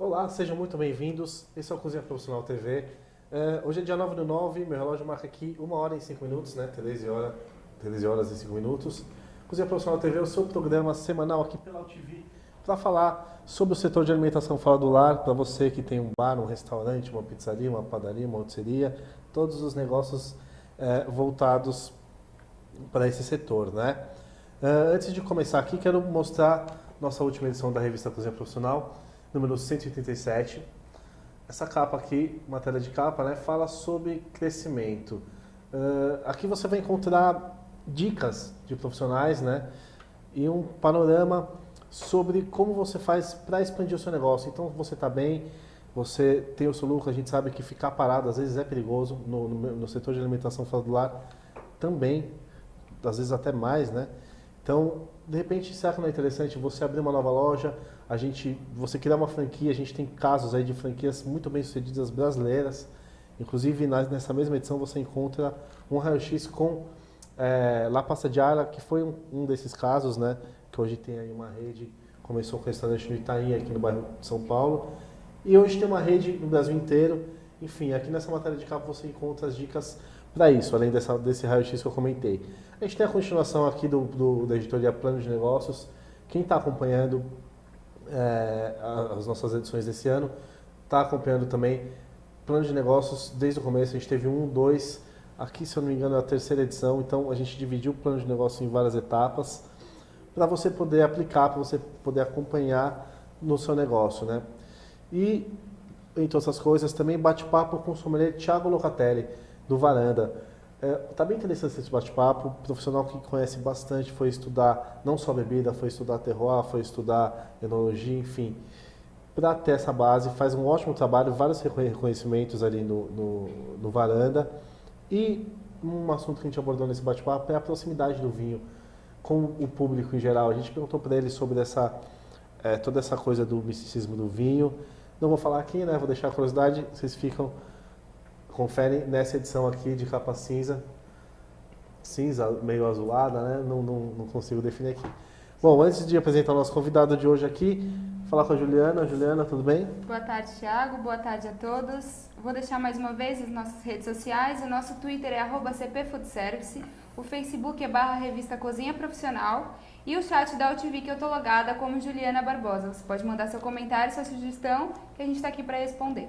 Olá, sejam muito bem-vindos. Esse é o Cozinha Profissional TV. Hoje é dia 9/9, meu relógio marca aqui 1h05, né? 13 horas e 5 minutos. Cozinha Profissional TV é o seu programa semanal aqui pela UTV para falar sobre o setor de alimentação fora do lar, para você que tem um bar, um restaurante, uma pizzaria, uma padaria, uma rotisseria, todos os negócios voltados para esse setor, né? Antes de começar aqui, quero mostrar nossa última edição da revista Cozinha Profissional, número 187. Essa capa aqui, matéria de capa, né, fala sobre crescimento. Aqui você vai encontrar dicas de profissionais, né, e um panorama sobre como você faz para expandir o seu negócio. Então, você está bem, você tem o seu lucro, a gente sabe que ficar parado às vezes é perigoso no setor de alimentação fora do lar também, às vezes até mais, né? Então, de repente, será que não é interessante você abrir uma nova loja, você criar uma franquia? A gente tem casos aí de franquias muito bem sucedidas brasileiras. Inclusive, nessa mesma edição você encontra um raio-x com La Pasta de Ara, que foi um desses casos, né? Que hoje tem aí uma rede, começou com o restaurante no Itaim, aqui no bairro de São Paulo. E hoje tem uma rede no Brasil inteiro. Enfim, aqui nessa matéria de capa você encontra as dicas para isso, além desse raio-x que eu comentei. A gente tem a continuação aqui da editoria Plano de Negócios. Quem está acompanhando as nossas edições desse ano está acompanhando também Plano de Negócios desde o começo. A gente teve 1, 2, aqui, se eu não me engano, é a terceira edição. Então, a gente dividiu o Plano de Negócio em várias etapas para você poder aplicar, para você poder acompanhar no seu negócio, né? E, entre outras coisas, também bate-papo com o sommelier Thiago Locatelli, do Varanda. Tá bem interessante esse bate-papo. O profissional que conhece bastante, foi estudar não só bebida, foi estudar terroir, foi estudar enologia, enfim. Para ter essa base, faz um ótimo trabalho, vários reconhecimentos ali no Varanda. E um assunto que a gente abordou nesse bate-papo é a proximidade do vinho com o público em geral. A gente perguntou para ele sobre toda essa coisa do misticismo do vinho. Não vou falar aqui, né? Vou deixar a curiosidade, vocês conferem nessa edição aqui de capa cinza meio azulada, né? Não consigo definir aqui. Bom, antes de apresentar o nosso convidado de hoje aqui, falar com a Juliana. Juliana, tudo bem? Boa tarde, Thiago. Boa tarde a todos. Vou deixar mais uma vez as nossas redes sociais. O nosso Twitter é @cpfoodservice, o Facebook é /revista Cozinha Profissional e o chat da UTV que eu tô logada como Juliana Barbosa. Você pode mandar seu comentário, sua sugestão, que a gente está aqui para responder.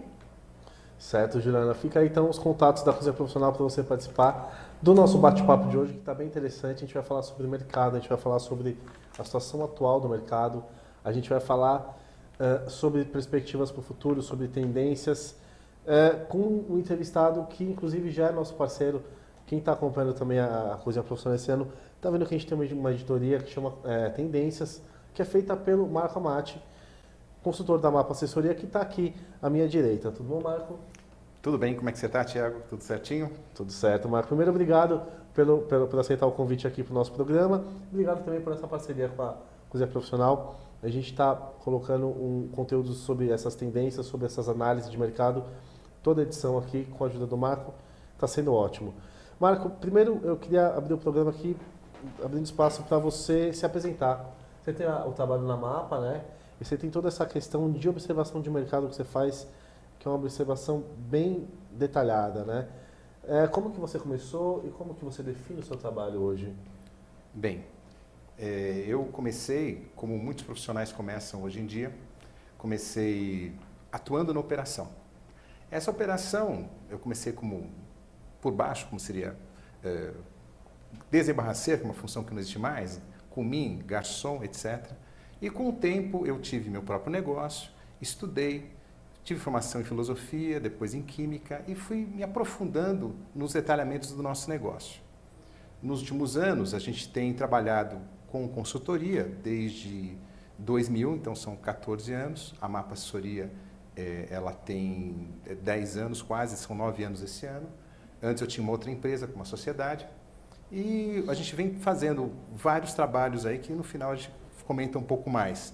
Certo, Juliana. Fica aí então os contatos da Cozinha Profissional para você participar do nosso bate-papo de hoje, que está bem interessante. A gente vai falar sobre o mercado, a gente vai falar sobre a situação atual do mercado, a gente vai falar sobre perspectivas para o futuro, sobre tendências, com um entrevistado que inclusive já é nosso parceiro. Quem está acompanhando também a Cozinha Profissional esse ano, está vendo que a gente tem uma editoria que chama Tendências, que é feita pelo Marco Amati, consultor da Mapa Assessoria, que está aqui à minha direita. Tudo bom, Marco? Tudo bem, como é que você está, Thiago? Tudo certinho? Tudo certo, Marco. Primeiro, obrigado por aceitar o convite aqui para o nosso programa. Obrigado também por essa parceria com a Cozinha Profissional. A gente está colocando um conteúdo sobre essas tendências, sobre essas análises de mercado. Toda edição aqui, com a ajuda do Marco, está sendo ótimo. Marco, primeiro eu queria abrir o programa aqui, abrindo espaço para você se apresentar. Você tem o trabalho na Mapa, né? E você tem toda essa questão de observação de mercado que você faz, que é uma observação bem detalhada, né? Como que você começou e como que você define o seu trabalho hoje? Bem, eu comecei, como muitos profissionais começam hoje em dia, comecei atuando na operação. Essa operação, eu comecei por baixo, como seria desembarraceiro, que é uma função que não existe mais, comim, garçom, etc. E com o tempo eu tive meu próprio negócio, estudei, tive formação em filosofia, depois em química e fui me aprofundando nos detalhamentos do nosso negócio. Nos últimos anos a gente tem trabalhado com consultoria desde 2000, então são 14 anos. A Mapa Assessoria ela tem 10 anos quase, são 9 anos esse ano. Antes eu tinha uma outra empresa com uma sociedade e a gente vem fazendo vários trabalhos aí que no final a gente comenta um pouco mais.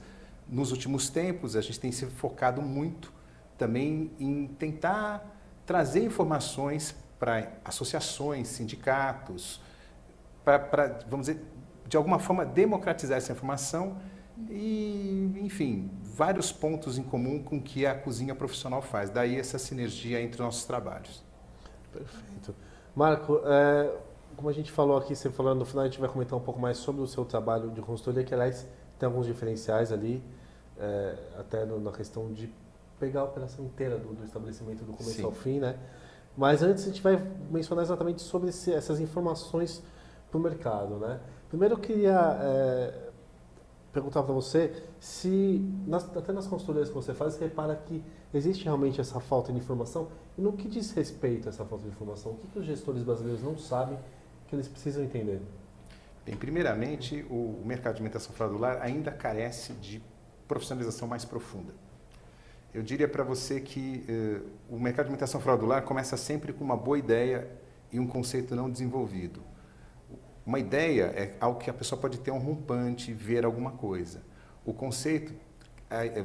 Nos últimos tempos, a gente tem se focado muito também em tentar trazer informações para associações, sindicatos, para, vamos dizer, de alguma forma democratizar essa informação e, enfim, vários pontos em comum com o que a cozinha profissional faz. Daí essa sinergia entre os nossos trabalhos. Perfeito. Marco, como a gente falou aqui, você falando no final, a gente vai comentar um pouco mais sobre o seu trabalho de consultoria, que aliás tem alguns diferenciais ali, até na questão de pegar a operação inteira do estabelecimento do começo Sim. ao fim, né? Mas antes a gente vai mencionar exatamente sobre essas informações para o mercado, né? Primeiro eu queria perguntar para você se, até nas consultorias que você faz, você repara que existe realmente essa falta de informação e no que diz respeito a essa falta de informação, o que os gestores brasileiros não sabem que eles precisam entender? Bem, primeiramente, o mercado de alimentação fora do lar ainda carece de profissionalização mais profunda. Eu diria para você que o mercado de alimentação fora do lar começa sempre com uma boa ideia e um conceito não desenvolvido. Uma ideia é algo que a pessoa pode ter um rompante, ver alguma coisa. O conceito,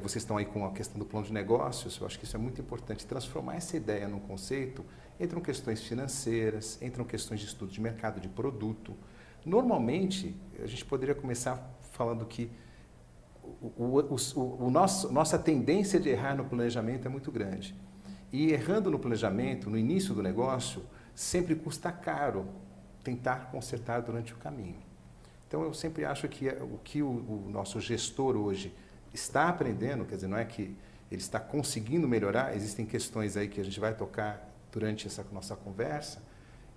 vocês estão aí com a questão do plano de negócios, eu acho que isso é muito importante. Transformar essa ideia num conceito, entram questões financeiras, entram questões de estudo de mercado, de produto. Normalmente, a gente poderia começar falando que nossa tendência de errar no planejamento é muito grande. E errando no planejamento, no início do negócio, sempre custa caro tentar consertar durante o caminho. Então, eu sempre acho que o que o nosso gestor hoje está aprendendo, quer dizer, não é que ele está conseguindo melhorar, existem questões aí que a gente vai tocar durante essa nossa conversa,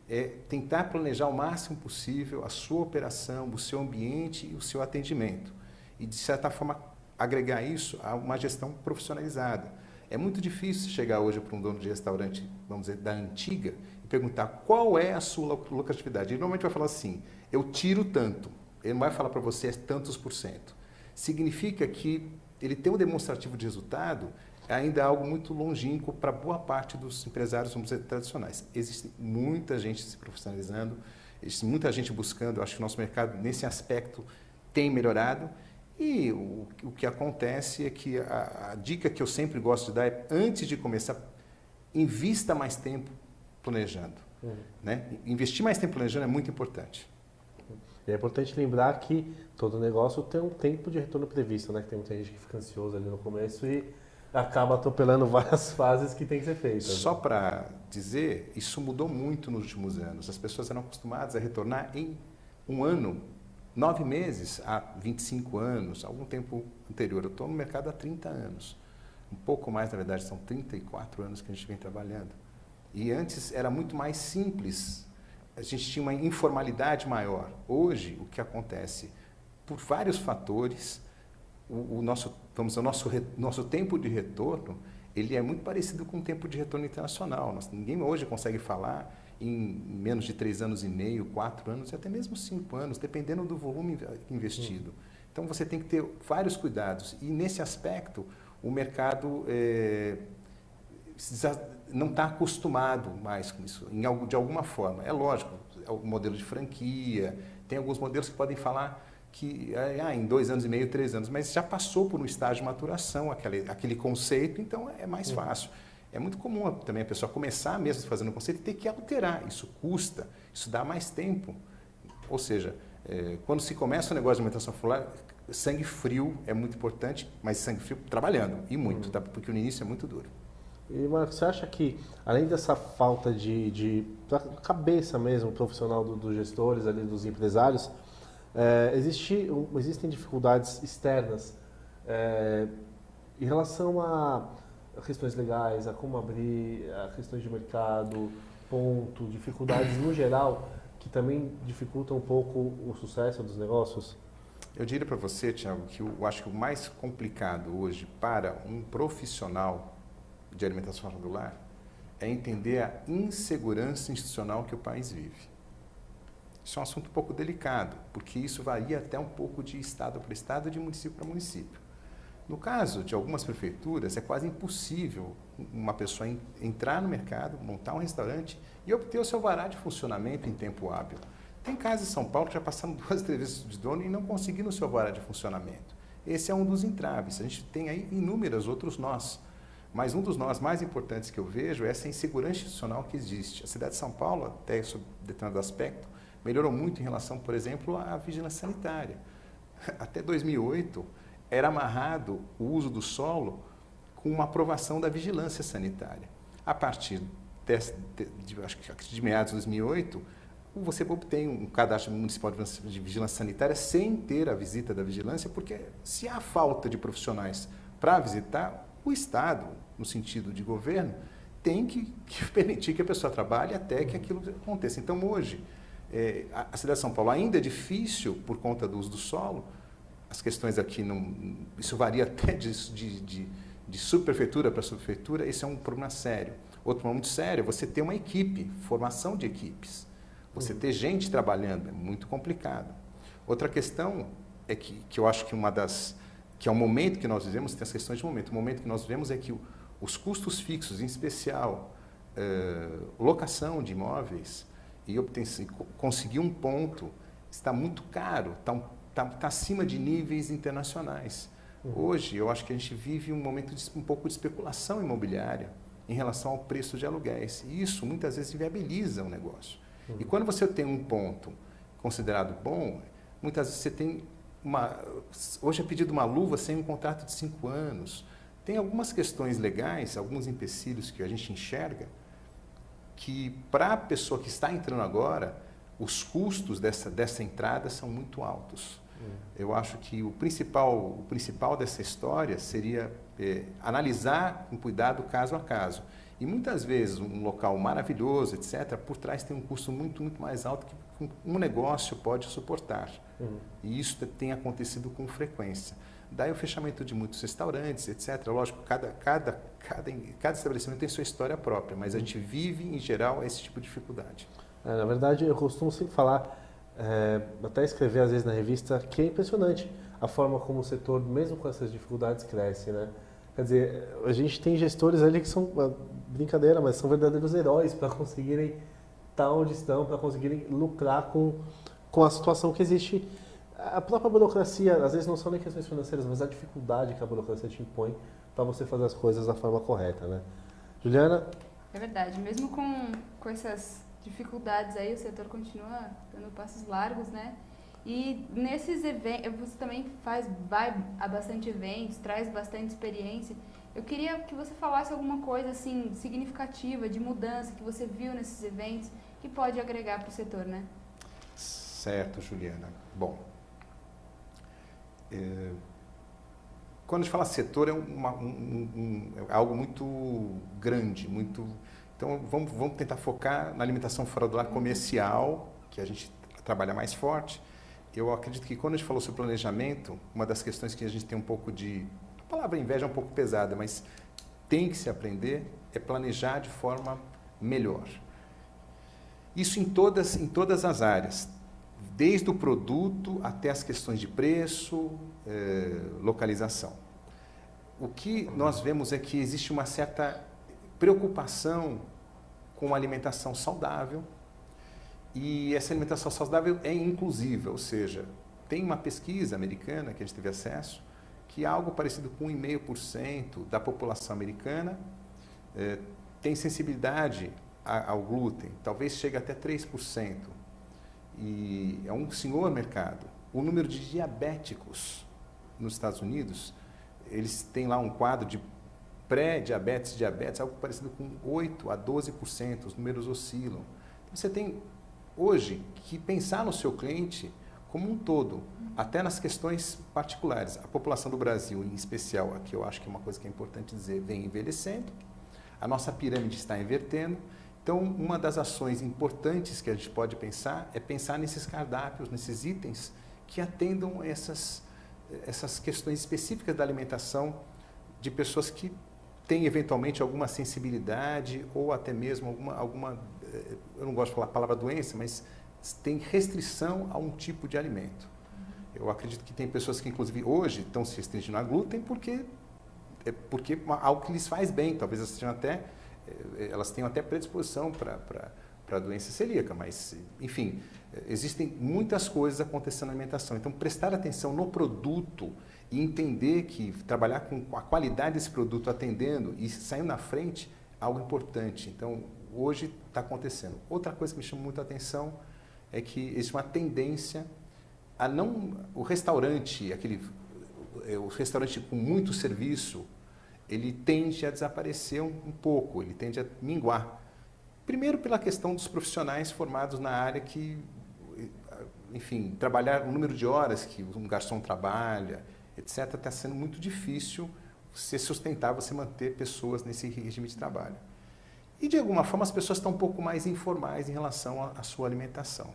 é tentar planejar o máximo possível a sua operação, o seu ambiente e o seu atendimento. E, de certa forma, agregar isso a uma gestão profissionalizada. É muito difícil chegar hoje para um dono de restaurante, vamos dizer, da antiga, e perguntar qual é a sua lucratividade. Ele normalmente vai falar assim, eu tiro tanto. Ele não vai falar para você tantos por cento. Significa que ele tem um demonstrativo de resultado, ainda é algo muito longínquo para boa parte dos empresários, vamos dizer, tradicionais. Existe muita gente se profissionalizando, existe muita gente buscando, eu acho que o nosso mercado, nesse aspecto, tem melhorado. E o que acontece é que a dica que eu sempre gosto de dar é, antes de começar, invista mais tempo planejando. Né? Investir mais tempo planejando é muito importante. É importante lembrar que todo negócio tem um tempo de retorno previsto, né? Que tem muita gente que fica ansiosa ali no começo e acaba atropelando várias fases que tem que ser feitas. Só para dizer, isso mudou muito nos últimos anos. As pessoas eram acostumadas a retornar em um ano, 9 meses, há 25 anos, algum tempo anterior. Eu estou no mercado há 30 anos. Um pouco mais, na verdade, são 34 anos que a gente vem trabalhando. E antes era muito mais simples. A gente tinha uma informalidade maior. Hoje, o que acontece? Por vários fatores, nosso tempo de retorno, ele é muito parecido com o tempo de retorno internacional. Ninguém hoje consegue falar em menos de 3 anos e meio, 4 anos, e até mesmo 5 anos, dependendo do volume investido. Então, você tem que ter vários cuidados. E, nesse aspecto, o mercado não está acostumado mais com isso, de alguma forma. É lógico, é o modelo de franquia, tem alguns modelos que podem falar que em 2 anos e meio, 3 anos, mas já passou por um estágio de maturação aquele conceito, então é mais fácil. É muito comum também a pessoa começar mesmo fazendo o conceito e ter que alterar. Isso custa, isso dá mais tempo. Ou seja, quando se começa o negócio de alimentação fular, sangue frio é muito importante, mas sangue frio trabalhando, e muito, tá? Porque no início é muito duro. E, Marcos, você acha que, além dessa falta de cabeça mesmo profissional dos gestores, ali, dos empresários, existem dificuldades externas em relação a questões legais, a como abrir, a questões de mercado, dificuldades no geral, que também dificultam um pouco o sucesso dos negócios? Eu diria para você, Thiago, que eu acho que o mais complicado hoje para um profissional de alimentação fora do lar é entender a insegurança institucional que o país vive. Isso é um assunto um pouco delicado, porque isso varia até um pouco de estado para estado e de município para município. No caso de algumas prefeituras, é quase impossível uma pessoa entrar no mercado, montar um restaurante e obter o seu alvará de funcionamento em tempo hábil. Tem casos em São Paulo que já passaram 2 entrevistas de dono e não conseguiram o seu alvará de funcionamento. Esse é um dos entraves. A gente tem aí inúmeros outros nós. Mas um dos nós mais importantes que eu vejo é essa insegurança institucional que existe. A cidade de São Paulo, até sob determinado aspecto, melhorou muito em relação, por exemplo, à vigilância sanitária. Até 2008, era amarrado o uso do solo com uma aprovação da vigilância sanitária. A partir acho que de meados de 2008, você obtém um cadastro municipal de vigilância sanitária sem ter a visita da vigilância, porque se há falta de profissionais para visitar, o Estado, no sentido de governo, tem que permitir que a pessoa trabalhe até que aquilo aconteça. Então, hoje, a cidade de São Paulo ainda é difícil por conta do uso do solo. As questões aqui, isso varia até de subprefeitura para subprefeitura, esse é um problema sério. Outro problema muito sério é você ter uma equipe, formação de equipes. Você ter gente trabalhando é muito complicado. Outra questão é que eu acho que é o momento que nós vivemos, tem as questões de momento. O momento que nós vivemos é que os custos fixos, em especial locação de imóveis e conseguir um ponto, está muito caro, está acima de níveis internacionais. Hoje, eu acho que a gente vive um momento de um pouco de especulação imobiliária em relação ao preço de aluguéis. E isso, muitas vezes, inviabiliza o negócio. E quando você tem um ponto considerado bom, muitas vezes você tem hoje é pedido uma luva sem um contrato de 5 anos. Tem algumas questões legais, alguns empecilhos que a gente enxerga, que para a pessoa que está entrando agora, os custos dessa entrada são muito altos. Eu acho que o principal dessa história seria analisar com cuidado caso a caso. E muitas vezes um local maravilhoso, etc., por trás tem um custo muito, muito mais alto que um negócio pode suportar. E isso tem acontecido com frequência. Daí o fechamento de muitos restaurantes, etc. Lógico, cada estabelecimento tem sua história própria, mas a gente vive, em geral, esse tipo de dificuldade. Na verdade, eu costumo sempre falar, até escrever às vezes na revista, que é impressionante a forma como o setor, mesmo com essas dificuldades, cresce, né? Quer dizer, a gente tem gestores ali que são, brincadeira, mas são verdadeiros heróis para conseguirem estar onde estão, para conseguirem lucrar com a situação que existe. A própria burocracia, às vezes não são nem questões financeiras, mas a dificuldade que a burocracia te impõe para você fazer as coisas da forma correta, né? Juliana? É verdade, mesmo com essas dificuldades aí, o setor continua dando passos largos, né? E nesses eventos, você também vai a bastante eventos, traz bastante experiência. Eu queria que você falasse alguma coisa assim significativa, de mudança que você viu nesses eventos, que pode agregar para o setor, né? Certo, Juliana. Bom, quando a gente fala setor, é algo muito grande, muito... Então, vamos tentar focar na alimentação fora do lar comercial, que a gente trabalha mais forte. Eu acredito que quando a gente falou sobre planejamento, uma das questões que a gente tem um pouco de... A palavra inveja é um pouco pesada, mas tem que se aprender é planejar de forma melhor. Isso em todas as áreas, desde o produto até as questões de preço, localização. O que nós vemos é que existe uma certa preocupação com a alimentação saudável, e essa alimentação saudável é inclusiva, ou seja, tem uma pesquisa americana que a gente teve acesso, que algo parecido com 1,5% da população americana tem sensibilidade ao glúten, talvez chegue até 3%. E é um senhor mercado. O número de diabéticos nos Estados Unidos, eles têm lá um quadro de pré-diabetes, diabetes, algo parecido com 8% a 12%, os números oscilam. Então, você tem hoje que pensar no seu cliente como um todo, até nas questões particulares. A população do Brasil, em especial, aqui eu acho que é uma coisa que é importante dizer, vem envelhecendo, a nossa pirâmide está invertendo. Então, uma das ações importantes que a gente pode pensar é pensar nesses cardápios, nesses itens que atendam essas questões específicas da alimentação de pessoas que têm eventualmente alguma sensibilidade ou até mesmo alguma eu não gosto de falar a palavra doença, mas tem restrição a um tipo de alimento. Eu acredito que tem pessoas que, inclusive, hoje estão se restringindo a glúten porque é algo que lhes faz bem, talvez elas tenham até predisposição para a doença celíaca, mas, enfim, existem muitas coisas acontecendo na alimentação. Então, prestar atenção no produto e entender que trabalhar com a qualidade desse produto atendendo e saindo na frente é algo importante. Então, hoje está acontecendo. Outra coisa que me chama muito a atenção é que existe uma tendência a não... O restaurante, o restaurante com muito serviço, ele tende a desaparecer um pouco, ele tende a minguar. Primeiro pela questão dos profissionais formados na área que, enfim, trabalhar o número de horas que um garçom trabalha, etc., está sendo muito difícil você sustentar, você manter pessoas nesse regime de trabalho. E, de alguma forma, as pessoas estão um pouco mais informais em relação à sua alimentação.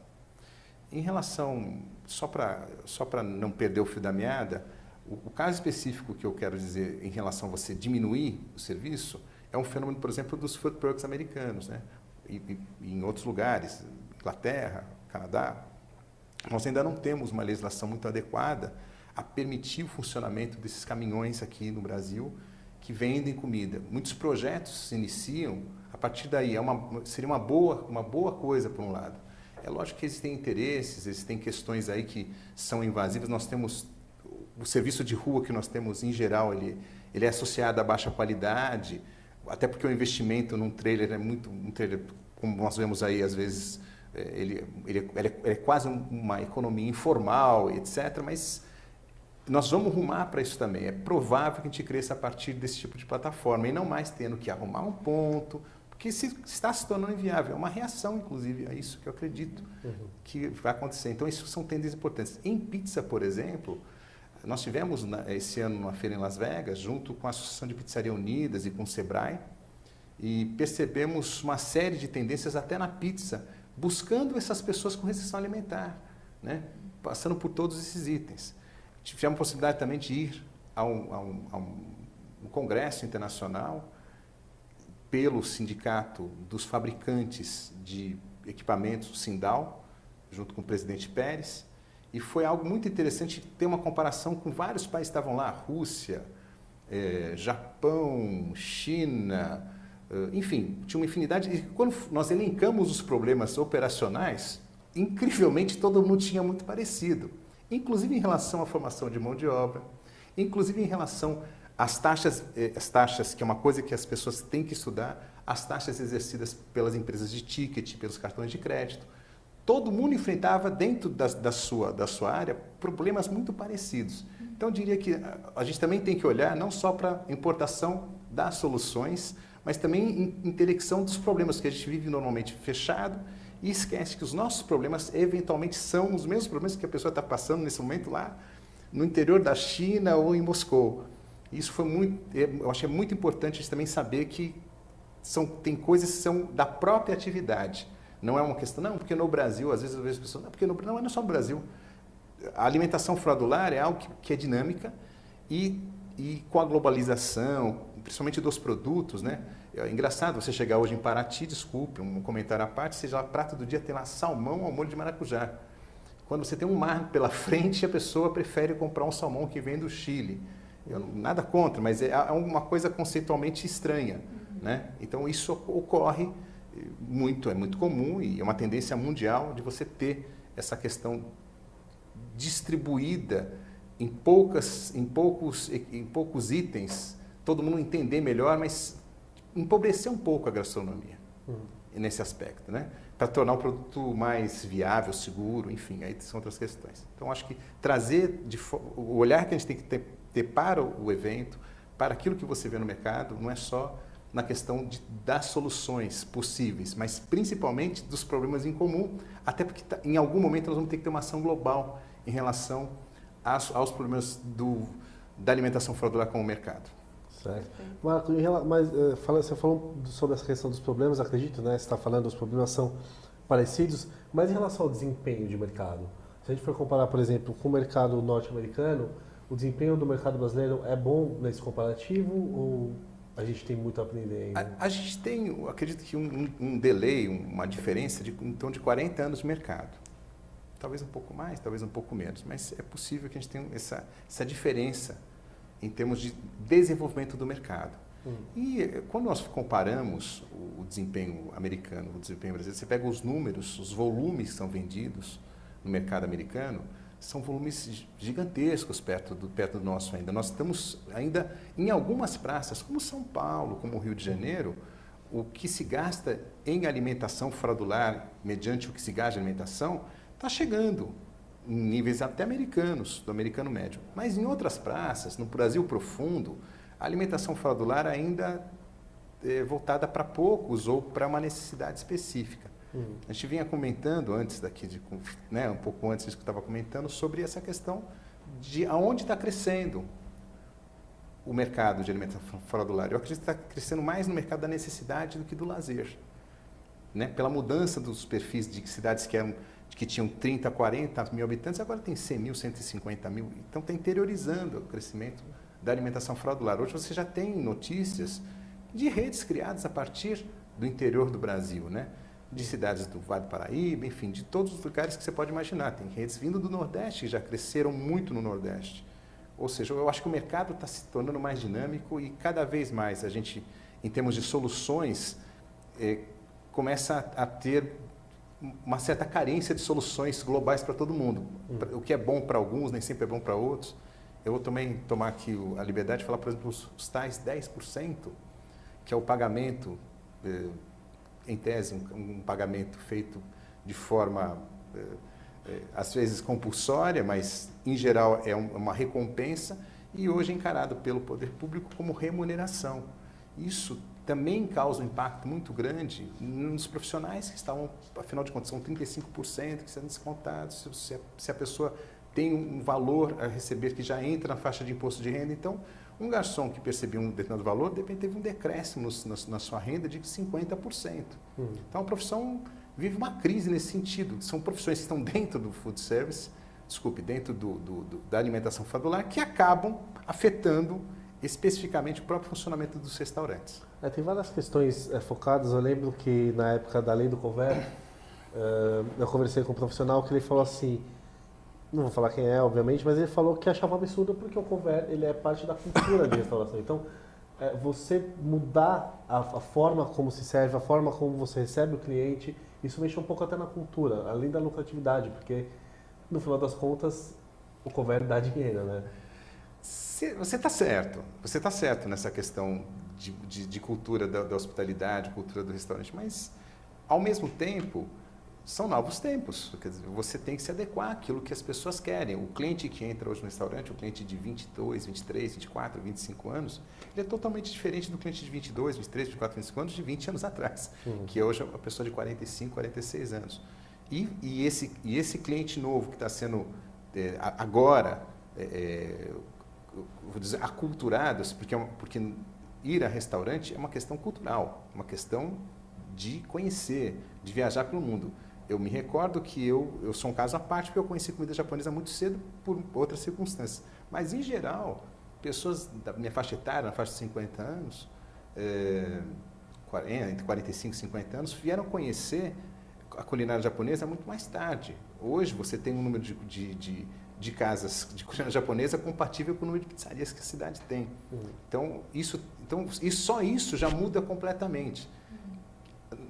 Em relação, só para não perder o fio da meada, o caso específico que eu quero dizer em relação a você diminuir o serviço é um fenômeno, por exemplo, dos food trucks americanos, né? E em outros lugares, Inglaterra, Canadá, nós ainda não temos uma legislação muito adequada a permitir o funcionamento desses caminhões aqui no Brasil que vendem comida. Muitos projetos se iniciam a partir daí. Seria uma boa coisa, por um lado. É lógico que existem interesses, existem questões aí que são invasivas. Nós temos o serviço de rua que nós temos, em geral, ele é associado a baixa qualidade, até porque o investimento num trailer é muito... Um trailer, como nós vemos aí, às vezes, ele é quase uma economia informal, etc., mas nós vamos rumar para isso também. É provável que a gente cresça a partir desse tipo de plataforma e não mais tendo que arrumar um ponto, porque está se tornando inviável. É uma reação, inclusive, a isso que eu acredito que vai acontecer. Então, isso são tendências importantes. Em pizza, por exemplo, nós tivemos esse ano uma feira em Las Vegas, junto com a Associação de Pizzaria Unidas e com o Sebrae, e percebemos uma série de tendências até na pizza, buscando essas pessoas com restrição alimentar, né? Passando por todos esses itens. Tivemos a possibilidade também de ir a um congresso internacional pelo Sindicato dos Fabricantes de Equipamentos, o Sindal, junto com o presidente Pérez, e foi algo muito interessante ter uma comparação com vários países que estavam lá, Rússia, Japão, China, enfim, tinha uma infinidade. E quando nós elencamos os problemas operacionais, incrivelmente todo mundo tinha muito parecido, inclusive em relação à formação de mão de obra, inclusive em relação às taxas, que é uma coisa que as pessoas têm que estudar, as taxas exercidas pelas empresas de ticket, pelos cartões de crédito. Todo mundo enfrentava, dentro da sua área, problemas muito parecidos. Então, eu diria que a gente também tem que olhar não só para a importação das soluções, mas também em intelecção dos problemas que a gente vive normalmente fechado e esquece que os nossos problemas, eventualmente, são os mesmos problemas que a pessoa está passando nesse momento lá no interior da China ou em Moscou. Isso foi eu achei muito importante a gente também saber que tem coisas que são da própria atividade. Não é uma questão, não, porque no Brasil, às vezes eu vejo pessoas, não é só no Brasil. A alimentação fradular é algo que é dinâmica e com a globalização, principalmente dos produtos, né? É engraçado você chegar hoje em Paraty, desculpe, um comentário à parte, seja lá, prato do dia tem lá salmão ao molho de maracujá. Quando você tem um mar pela frente, a pessoa prefere comprar um salmão que vem do Chile. Nada contra, mas é uma coisa conceitualmente estranha, né? Então isso ocorre muito, é muito comum e é uma tendência mundial de você ter essa questão distribuída em poucos itens, todo mundo entender melhor, mas empobrecer um pouco a gastronomia nesse aspecto, né? Para tornar o produto mais viável, seguro, enfim, aí são outras questões. Então, acho que trazer o olhar que a gente tem que ter para o evento, para aquilo que você vê no mercado, não é só na questão das soluções possíveis, mas principalmente dos problemas em comum, até porque em algum momento nós vamos ter que ter uma ação global em relação aos problemas da alimentação fradular com o mercado. Certo. Marco, mas você falou sobre essa questão dos problemas, acredito, né? Você está falando, os problemas são parecidos, mas em relação ao desempenho de mercado, se a gente for comparar, por exemplo, com o mercado norte-americano, o desempenho do mercado brasileiro é bom nesse comparativo ou a gente tem muito a aprender ainda? A gente tem, acredito que um delay, uma diferença de em torno de 40 anos de mercado. Talvez um pouco mais, talvez um pouco menos, mas é possível que a gente tenha essa diferença em termos de desenvolvimento do mercado. E quando nós comparamos o desempenho americano, o desempenho brasileiro, você pega os números, os volumes que são vendidos no mercado americano, são volumes gigantescos perto do nosso ainda. Nós estamos ainda em algumas praças, como São Paulo, como Rio de Janeiro, o que se gasta em alimentação fradular, mediante o que se gasta em alimentação, está chegando em níveis até americanos, do americano médio. Mas em outras praças, no Brasil profundo, a alimentação fora do lar ainda é voltada para poucos ou para uma necessidade específica. A gente vinha comentando antes daqui, né, um pouco antes disso que eu estava comentando, sobre essa questão de aonde está crescendo o mercado de alimentação fora do lar. Eu acredito que está crescendo mais no mercado da necessidade do que do lazer. Né? Pela mudança dos perfis de cidades que tinham 30, 40 mil habitantes, agora tem 100 mil, 150 mil. Então está interiorizando o crescimento da alimentação fora do lar. Hoje você já tem notícias de redes criadas a partir do interior do Brasil, né? De cidades do Vale do Paraíba, enfim, de todos os lugares que você pode imaginar. Tem redes vindo do Nordeste, que já cresceram muito no Nordeste. Ou seja, eu acho que o mercado está se tornando mais dinâmico e cada vez mais a gente, em termos de soluções, começa a ter uma certa carência de soluções globais para todo mundo. O que é bom para alguns, nem sempre é bom para outros. Eu vou também tomar aqui a liberdade de falar, por exemplo, os tais 10%, que é o pagamento, em tese, um pagamento feito de forma, às vezes, compulsória, mas, em geral, é uma recompensa, e hoje é encarado pelo poder público como remuneração. Isso também causa um impacto muito grande nos profissionais que estavam, afinal de contas, são 35% que são descontados, se a pessoa tem um valor a receber que já entra na faixa de imposto de renda. Então, um garçom que percebia um determinado valor, de repente teve um decréscimo na sua renda de 50%. Então, a profissão vive uma crise nesse sentido. São profissões que estão dentro do food service, dentro da alimentação fora do lar, que acabam afetando especificamente o próprio funcionamento dos restaurantes. Tem várias questões focadas. Eu lembro que na época da lei do couvert, eu conversei com um profissional que ele falou assim, não vou falar quem é, obviamente, mas ele falou que achava absurdo porque o couvert ele é parte da cultura de restauração. Então, você mudar a forma como se serve, a forma como você recebe o cliente, isso mexe um pouco até na cultura, além da lucratividade, porque no final das contas o couvert dá dinheiro, né? Você está certo nessa questão de cultura da hospitalidade, cultura do restaurante, mas ao mesmo tempo são novos tempos. Quer dizer, você tem que se adequar àquilo que as pessoas querem. O cliente que entra hoje no restaurante, o cliente de 22, 23, 24, 25 anos, ele é totalmente diferente do cliente de 22, 23, 24, 25 anos de 20 anos atrás, que hoje é uma pessoa de 45, 46 anos. E esse cliente novo que está sendo agora, vou dizer, aculturado, porque ir a restaurante é uma questão cultural, uma questão de conhecer, de viajar pelo mundo. Eu me recordo que eu sou um caso à parte, porque eu conheci comida japonesa muito cedo por outras circunstâncias. Mas, em geral, pessoas da minha faixa etária, na faixa de 50 anos, entre 45 e 50 anos, vieram conhecer a culinária japonesa muito mais tarde. Hoje, você tem um número de casas de culinária japonesa compatível com o número de pizzarias que a cidade tem. Então, só isso já muda completamente.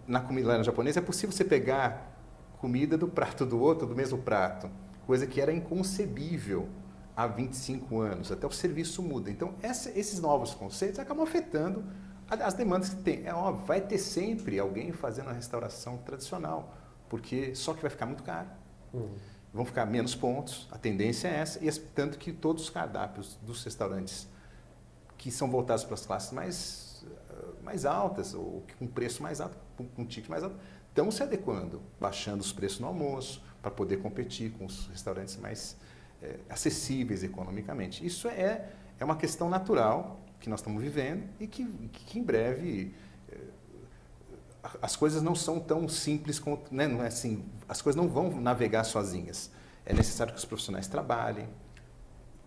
Na culinária japonesa é possível você pegar comida do prato do outro, do mesmo prato, coisa que era inconcebível há 25 anos. Até o serviço muda. Então, esses novos conceitos acabam afetando as demandas que tem. É óbvio, vai ter sempre alguém fazendo a restauração tradicional, porque só que vai ficar muito caro. Vão ficar menos pontos, a tendência é essa, e tanto que todos os cardápios dos restaurantes que são voltados para as classes mais altas, ou com preço mais alto, com ticket mais alto, estão se adequando, baixando os preços no almoço, para poder competir com os restaurantes mais acessíveis economicamente. Isso é uma questão natural que nós estamos vivendo e que em breve as coisas não são tão simples, né? Não é assim, as coisas não vão navegar sozinhas. É necessário que os profissionais trabalhem,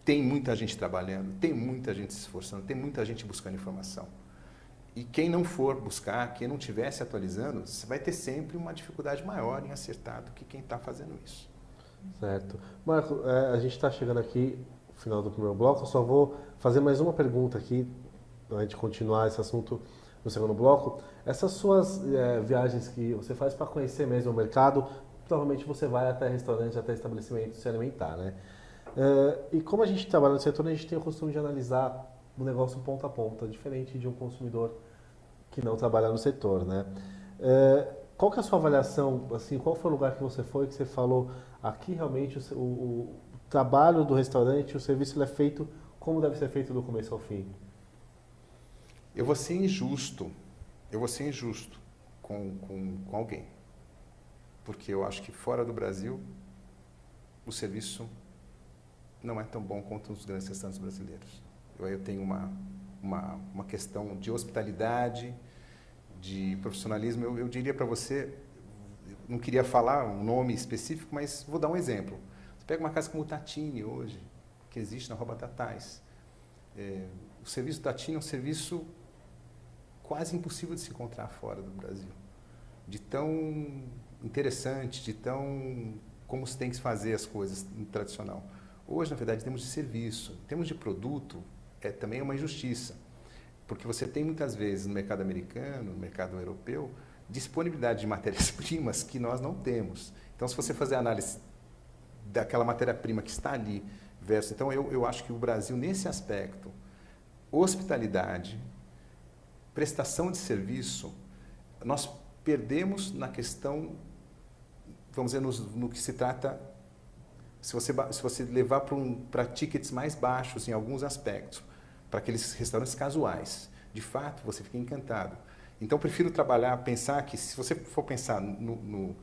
tem muita gente trabalhando, tem muita gente se esforçando, tem muita gente buscando informação. E quem não for buscar, quem não estiver se atualizando, você vai ter sempre uma dificuldade maior em acertar do que quem está fazendo isso. Certo. Marco, a gente está chegando aqui no final do primeiro bloco, eu só vou fazer mais uma pergunta aqui, antes de continuar esse assunto no segundo bloco. Essas suas viagens que você faz para conhecer mesmo o mercado, provavelmente você vai até restaurantes, até estabelecimentos se alimentar, né? E como a gente trabalha no setor, a gente tem o costume de analisar o negócio ponta a ponta, diferente de um consumidor que não trabalha no setor, né? Qual que é a sua avaliação, assim, qual foi o lugar que você foi que você falou, aqui realmente o trabalho do restaurante, o serviço ele é feito como deve ser feito do começo ao fim? Eu vou ser injusto com alguém, porque eu acho que fora do Brasil o serviço não é tão bom quanto os grandes restaurantes brasileiros. Eu tenho uma questão de hospitalidade, de profissionalismo. Eu diria para você, não queria falar um nome específico, mas vou dar um exemplo. Você pega uma casa como o Tatini hoje, que existe na Rua Batatais. O serviço do Tatini é um serviço quase impossível de se encontrar fora do Brasil. De tão interessante, de tão como se tem que fazer as coisas no tradicional. Hoje, na verdade, em termos de serviço, em termos de produto, também é uma injustiça. Porque você tem muitas vezes no mercado americano, no mercado europeu, disponibilidade de matérias-primas que nós não temos. Então, se você fazer a análise daquela matéria-prima que está ali, versus... Então, eu acho que o Brasil, nesse aspecto, hospitalidade, prestação de serviço, nós perdemos na questão, vamos dizer, no que se trata, se você levar para tickets mais baixos em alguns aspectos, para aqueles restaurantes casuais, de fato, você fica encantado. Então, eu prefiro pensar que, se você for pensar não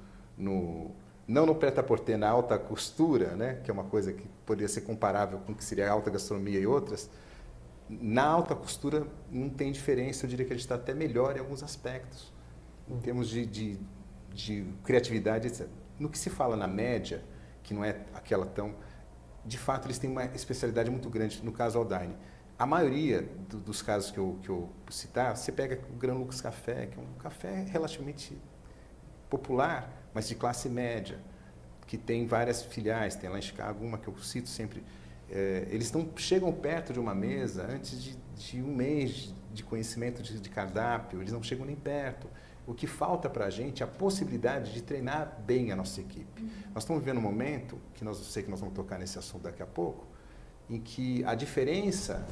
no prêt-à-porter, na alta costura, né, que é uma coisa que poderia ser comparável com o que seria a alta gastronomia e outras, na alta costura não tem diferença, eu diria que a gente está até melhor em alguns aspectos, em termos de criatividade, etc. No que se fala na média, que não é aquela tão... De fato, eles têm uma especialidade muito grande, no caso Aldine. A maioria dos casos que eu citar, você pega o Gran Lux Café, que é um café relativamente popular, mas de classe média, que tem várias filiais, tem lá em Chicago uma que eu cito sempre. Eles não chegam perto de uma mesa antes de um mês de conhecimento de cardápio, eles não chegam nem perto. O que falta para a gente é a possibilidade de treinar bem a nossa equipe. Nós estamos vivendo um momento, sei que nós vamos tocar nesse assunto daqui a pouco, em que a diferença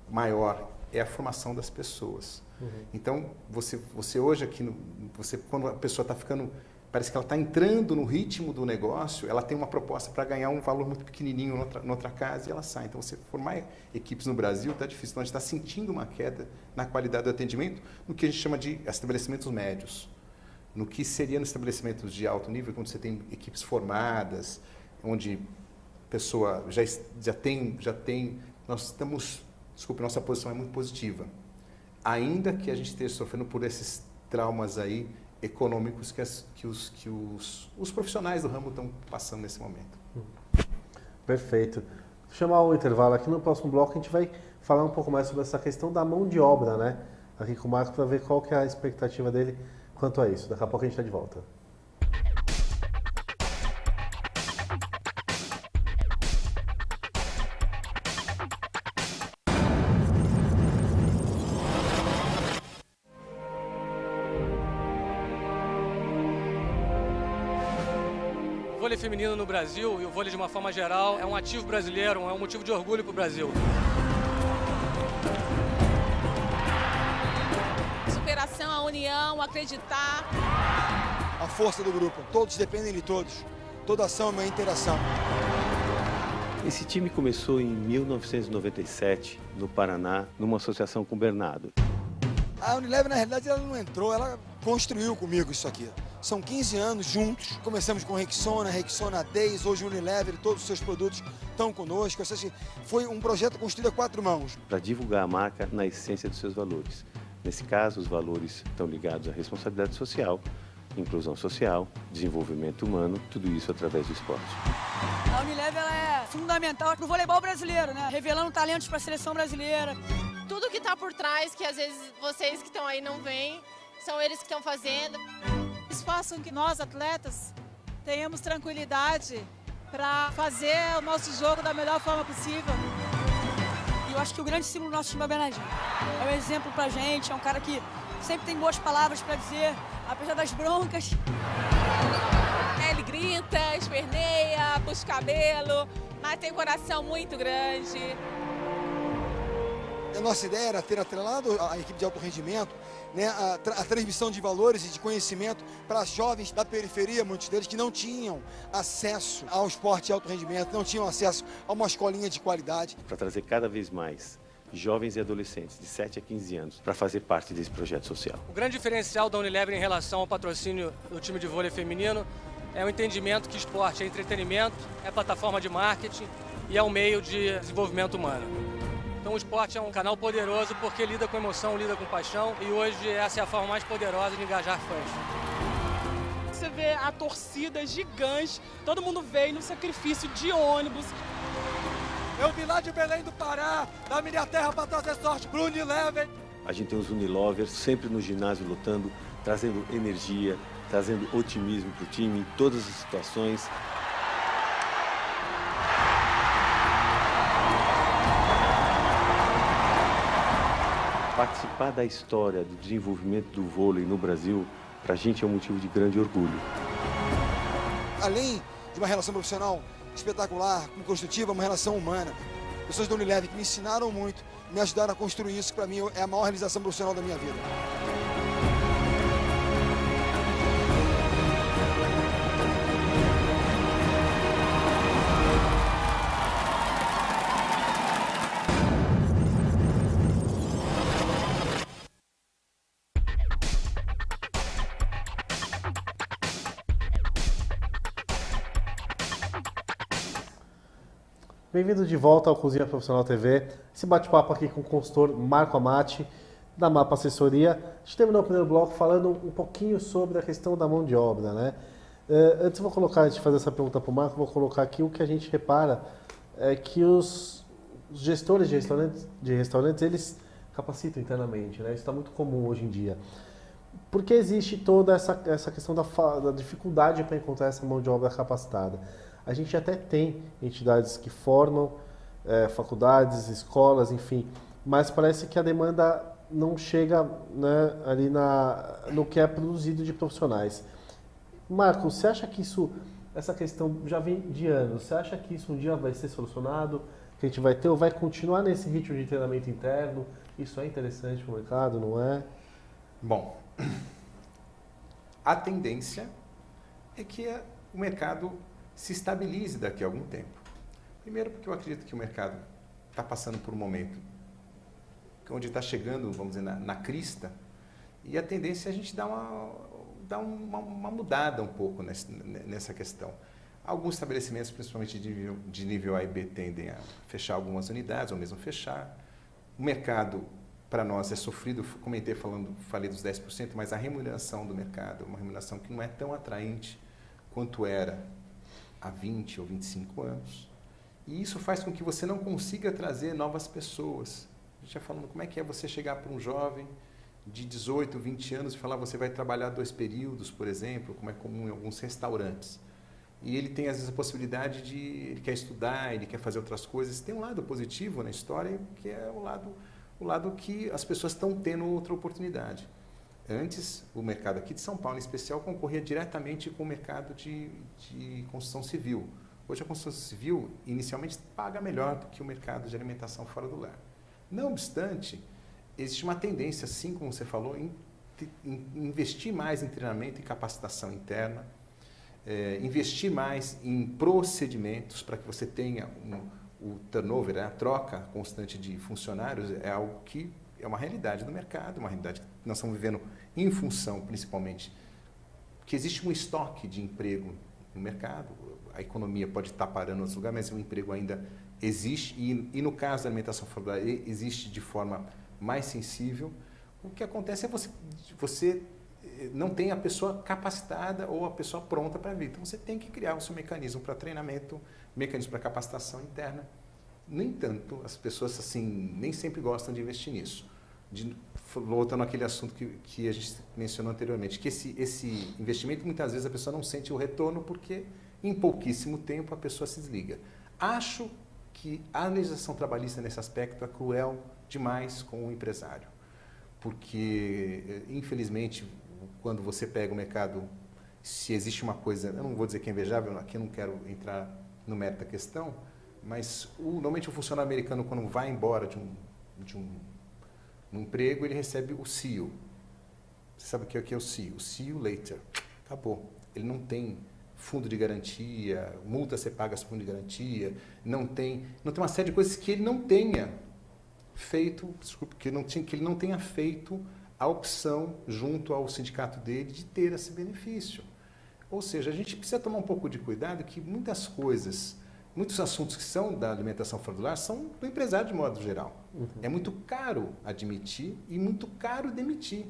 maior é a formação das pessoas. Então, você hoje aqui, quando a pessoa está ficando, parece que ela está entrando no ritmo do negócio, ela tem uma proposta para ganhar um valor muito pequenininho em outra casa e ela sai. Então, você formar equipes no Brasil está difícil. Então, a gente está sentindo uma queda na qualidade do atendimento no que a gente chama de estabelecimentos médios. No que seria nos estabelecimentos de alto nível, quando você tem equipes formadas, onde a pessoa já tem... nossa posição é muito positiva. Ainda que a gente esteja sofrendo por esses traumas aí econômicos que os profissionais do ramo estão passando nesse momento. Perfeito. Vou chamar o intervalo aqui. No próximo bloco a gente vai falar um pouco mais sobre essa questão da mão de obra, né? Aqui com o Marcos, para ver qual que é a expectativa dele quanto a isso. Daqui a pouco a gente está de volta. O vôlei feminino no Brasil e o vôlei de uma forma geral é um ativo brasileiro, é um motivo de orgulho para o Brasil. Superação, a união, acreditar. A força do grupo, todos dependem de todos. Toda ação é uma interação. Esse time começou em 1997, no Paraná, numa associação com o Bernardo. A Unilever, na realidade, ela não entrou, ela construiu comigo isso aqui. São 15 anos juntos, começamos com Rexona Days, hoje Unilever, todos os seus produtos estão conosco. Ou seja, foi um projeto construído a 4 mãos. Para divulgar a marca na essência dos seus valores. Nesse caso, os valores estão ligados à responsabilidade social, inclusão social, desenvolvimento humano, tudo isso através do esporte. A Unilever é fundamental para o voleibol brasileiro, né? Revelando talentos para a seleção brasileira. Tudo que está por trás, que às vezes vocês que estão aí não veem, são eles que estão fazendo. Eles façam que nós, atletas, tenhamos tranquilidade para fazer o nosso jogo da melhor forma possível. E eu acho que o grande símbolo do nosso time é o Bernardinho. É um exemplo pra gente, é um cara que sempre tem boas palavras para dizer, apesar das broncas. Ele grita, esperneia, puxa o cabelo, mas tem um coração muito grande. A nossa ideia era ter atrelado a equipe de alto rendimento, né, a transmissão de valores e de conhecimento para jovens da periferia, muitos deles que não tinham acesso ao esporte de alto rendimento, não tinham acesso a uma escolinha de qualidade. Para trazer cada vez mais jovens e adolescentes de 7 a 15 anos para fazer parte desse projeto social. O grande diferencial da Unilever em relação ao patrocínio do time de vôlei feminino é o entendimento que esporte é entretenimento, é plataforma de marketing e é um meio de desenvolvimento humano. Então o esporte é um canal poderoso porque lida com emoção, lida com paixão e hoje essa é a forma mais poderosa de engajar fãs. Você vê a torcida gigante, todo mundo veio no sacrifício de ônibus. Eu vim lá de Belém do Pará, da minha terra, para trazer sorte pro Unilever. A gente tem os Unilovers sempre no ginásio lutando, trazendo energia, trazendo otimismo para o time em todas as situações. Participar da história do desenvolvimento do vôlei no Brasil, para a gente é um motivo de grande orgulho. Além de uma relação profissional espetacular, construtiva, uma relação humana. Pessoas da Unilever que me ensinaram muito, me ajudaram a construir isso, que para mim é a maior realização profissional da minha vida. Bem-vindo de volta ao Cozinha Profissional TV. Esse bate-papo aqui com o consultor Marco Amati, da Mapa Assessoria. A gente terminou o primeiro bloco falando um pouquinho sobre a questão da mão de obra, né? Antes de fazer essa pergunta para o Marco, vou colocar aqui o que a gente repara é que os gestores de restaurantes eles capacitam internamente, né? Isso está muito comum hoje em dia. Porque existe toda essa questão da dificuldade para encontrar essa mão de obra capacitada. A gente até tem entidades que formam, faculdades, escolas, enfim, mas parece que a demanda não chega, né, ali no que é produzido de profissionais. Marco, você acha que essa questão já vem de anos, você acha que isso um dia vai ser solucionado, que a gente vai ter ou vai continuar nesse ritmo de treinamento interno? Isso é interessante para o mercado, não é? Bom, a tendência é que o mercado se estabilize daqui a algum tempo. Primeiro porque eu acredito que o mercado está passando por um momento onde está chegando, vamos dizer, na crista, e a tendência é a gente dar uma mudada um pouco nessa questão. Alguns estabelecimentos, principalmente de nível A e B, tendem a fechar algumas unidades, ou mesmo fechar. O mercado, para nós, é sofrido, falei dos 10%, mas a remuneração do mercado é uma remuneração que não é tão atraente quanto era há 20 ou 25 anos. E isso faz com que você não consiga trazer novas pessoas. A gente já falando como é que é você chegar para um jovem de 18, 20 anos e falar você vai trabalhar 2 períodos, por exemplo, como é comum em alguns restaurantes. E ele tem, às vezes, a possibilidade ele quer estudar, ele quer fazer outras coisas. Tem um lado positivo na história, que é o lado que as pessoas estão tendo outra oportunidade. Antes, o mercado aqui de São Paulo, em especial, concorria diretamente com o mercado de construção civil. Hoje, a construção civil, inicialmente, paga melhor do que o mercado de alimentação fora do lar. Não obstante, existe uma tendência, assim como você falou, em investir mais em treinamento e capacitação interna, investir mais em procedimentos para que você tenha o turnover, a troca constante de funcionários, é algo que é uma realidade do mercado, uma realidade que nós estamos vivendo em função, principalmente, que existe um estoque de emprego no mercado. A economia pode estar parando em outros lugares, mas o emprego ainda existe e no caso da alimentação familiar, existe de forma mais sensível. O que acontece é você não tem a pessoa capacitada ou a pessoa pronta para vir. Então, você tem que criar o seu mecanismo para treinamento, mecanismo para capacitação interna. No entanto, as pessoas assim nem sempre gostam de investir nisso. Voltando àquele assunto que a gente mencionou anteriormente, que esse investimento, muitas vezes, a pessoa não sente o retorno porque, em pouquíssimo tempo, a pessoa se desliga. Acho que a legislação trabalhista, nesse aspecto, é cruel demais com o empresário. Porque, infelizmente, quando você pega o mercado, se existe uma coisa, eu não vou dizer que é invejável, aqui eu não quero entrar no mérito da questão, mas normalmente o funcionário americano, quando vai embora de um No emprego, ele recebe o see you. Você sabe o que é o see you? O see you later. Acabou. Ele não tem fundo de garantia, multa você paga esse fundo de garantia, não tem uma série de coisas que ele não tenha feito, que ele não tenha feito a opção junto ao sindicato dele de ter esse benefício. Ou seja, a gente precisa tomar um pouco de cuidado que muitas coisas, muitos assuntos que são da alimentação fraudulenta são do empresário de modo geral. É muito caro admitir e muito caro demitir.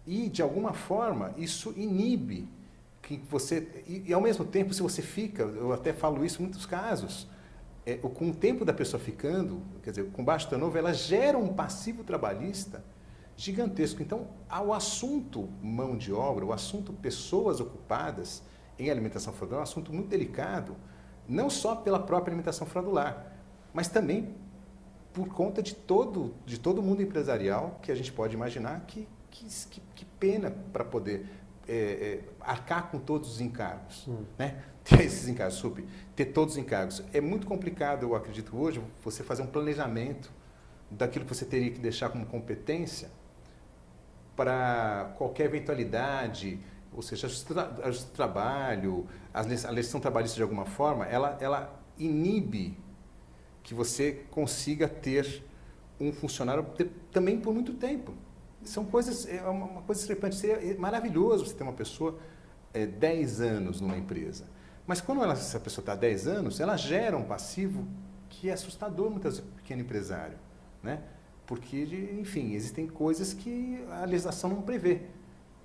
E, de alguma forma, isso inibe que você... E, ao mesmo tempo, se você fica, eu até falo isso em muitos casos, com o tempo da pessoa ficando, quer dizer, com baixo turnover, ela gera um passivo trabalhista gigantesco. Então, o assunto mão de obra, o assunto pessoas ocupadas em alimentação fraudulenta é um assunto muito delicado, não só pela própria alimentação fraudulenta, mas também por conta de todo o mundo empresarial que a gente pode imaginar que pena para poder arcar com todos os encargos, né? Ter esses encargos, ter todos os encargos. É muito complicado, eu acredito, hoje, você fazer um planejamento daquilo que você teria que deixar como competência para qualquer eventualidade, ou seja, o trabalho, a legislação trabalhista de alguma forma, ela inibe que você consiga ter um funcionário também por muito tempo. São coisas, é uma coisa discrepante. Seria maravilhoso você ter uma pessoa 10 anos numa empresa. Mas quando essa pessoa está há 10 anos, ela gera um passivo que é assustador muitas vezes para o pequeno empresário, né? Porque, enfim, existem coisas que a legislação não prevê.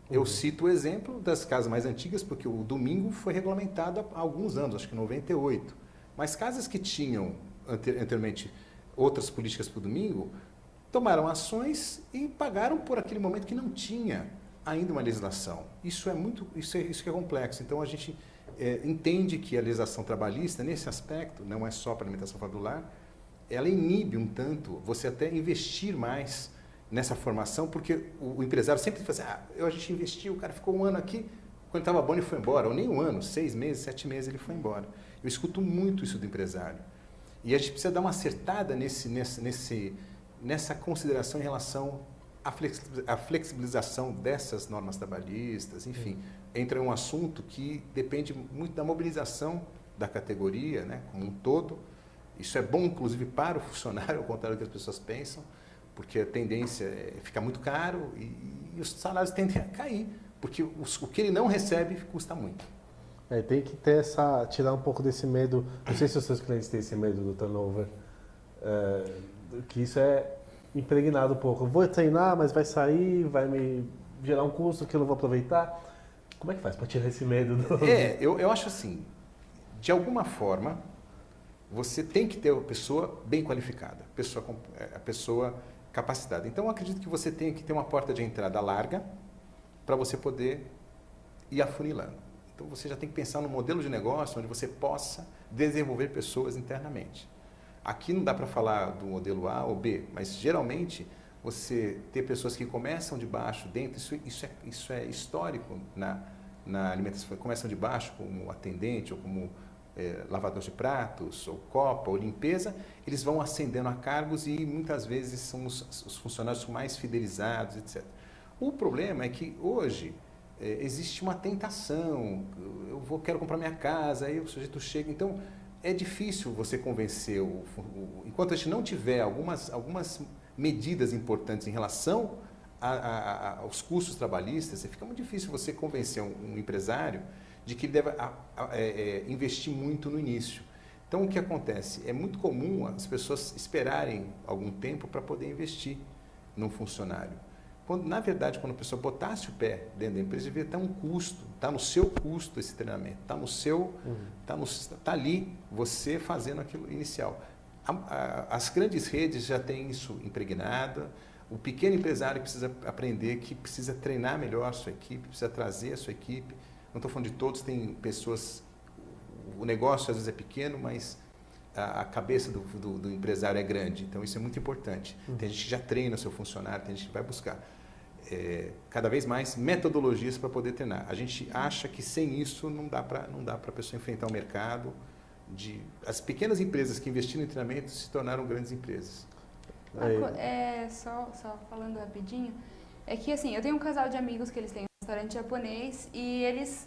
Eu cito o exemplo das casas mais antigas, porque o domingo foi regulamentado há alguns anos, acho que em 98. Mas casas que tinham anteriormente outras políticas para o domingo, tomaram ações e pagaram por aquele momento que não tinha ainda uma legislação. Isso que é complexo. Então, a gente entende que a legislação trabalhista, nesse aspecto, não é só para a alimentação fraudulenta, ela inibe um tanto você até investir mais nessa formação, porque o empresário sempre fala assim, a gente investiu, o cara ficou um ano aqui, quando estava bom ele foi embora, ou nem um ano, 6 meses, 7 meses ele foi embora. Eu escuto muito isso do empresário. E a gente precisa dar uma acertada nessa consideração em relação à flexibilização dessas normas trabalhistas, enfim, entra um assunto que depende muito da mobilização da categoria, né, como um todo. Isso é bom, inclusive, para o funcionário, ao contrário do que as pessoas pensam, porque a tendência é ficar muito caro e os salários tendem a cair, porque o que ele não recebe custa muito. Tem que ter tirar um pouco desse medo, não sei se os seus clientes têm esse medo do turnover, que isso é impregnado um pouco. Eu vou treinar, mas vai sair, vai me gerar um custo que eu não vou aproveitar. Como é que faz para tirar esse medo? Eu acho assim, de alguma forma, você tem que ter uma pessoa bem qualificada, a pessoa capacitada. Então, eu acredito que você tem que ter uma porta de entrada larga para você poder ir afunilando. Então, você já tem que pensar num modelo de negócio onde você possa desenvolver pessoas internamente. Aqui não dá para falar do modelo A ou B, mas geralmente você ter pessoas que começam de baixo dentro, isso é histórico na alimentação, começam de baixo como atendente ou como lavador de pratos, ou copa, ou limpeza, eles vão ascendendo a cargos e muitas vezes são os funcionários mais fidelizados, etc. O problema é que hoje existe uma tentação, quero comprar minha casa, aí o sujeito chega, então é difícil você convencer, enquanto a gente não tiver algumas medidas importantes em relação aos custos trabalhistas, fica muito difícil você convencer um empresário de que ele deve investir muito no início. Então, o que acontece? É muito comum as pessoas esperarem algum tempo para poder investir num funcionário. Na verdade, quando a pessoa botasse o pé dentro da empresa, devia ter um custo, está no seu custo esse treinamento, está ali você fazendo aquilo inicial. As grandes redes já têm isso impregnado, o pequeno empresário precisa aprender que precisa treinar melhor a sua equipe, precisa trazer a sua equipe. Não estou falando de todos, tem pessoas, o negócio às vezes é pequeno, mas a cabeça do empresário é grande, então isso é muito importante. Tem gente que já treina seu funcionário, tem gente que vai buscar cada vez mais metodologias para poder treinar. A gente acha que sem isso não dá para a pessoa enfrentar o mercado. As pequenas empresas que investiram em treinamento se tornaram grandes empresas. Só falando rapidinho, é que assim, eu tenho um casal de amigos que eles têm um restaurante japonês e eles,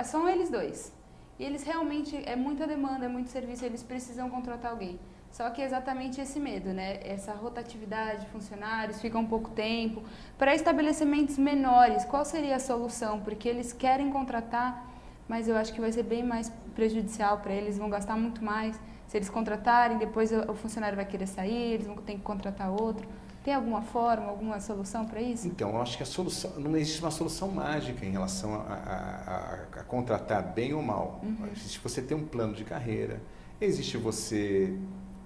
são eles dois. E eles realmente, é muita demanda, é muito serviço, eles precisam contratar alguém. Só que é exatamente esse medo, né? Essa rotatividade de funcionários, fica um pouco tempo. Para estabelecimentos menores, qual seria a solução? Porque eles querem contratar, mas eu acho que vai ser bem mais prejudicial para eles, vão gastar muito mais. Se eles contratarem, depois o funcionário vai querer sair, eles vão ter que contratar outro. Tem alguma forma, alguma solução para isso? Então, eu acho que a solução, não existe uma solução mágica em relação a contratar bem ou mal. Existe você ter um plano de carreira, existe você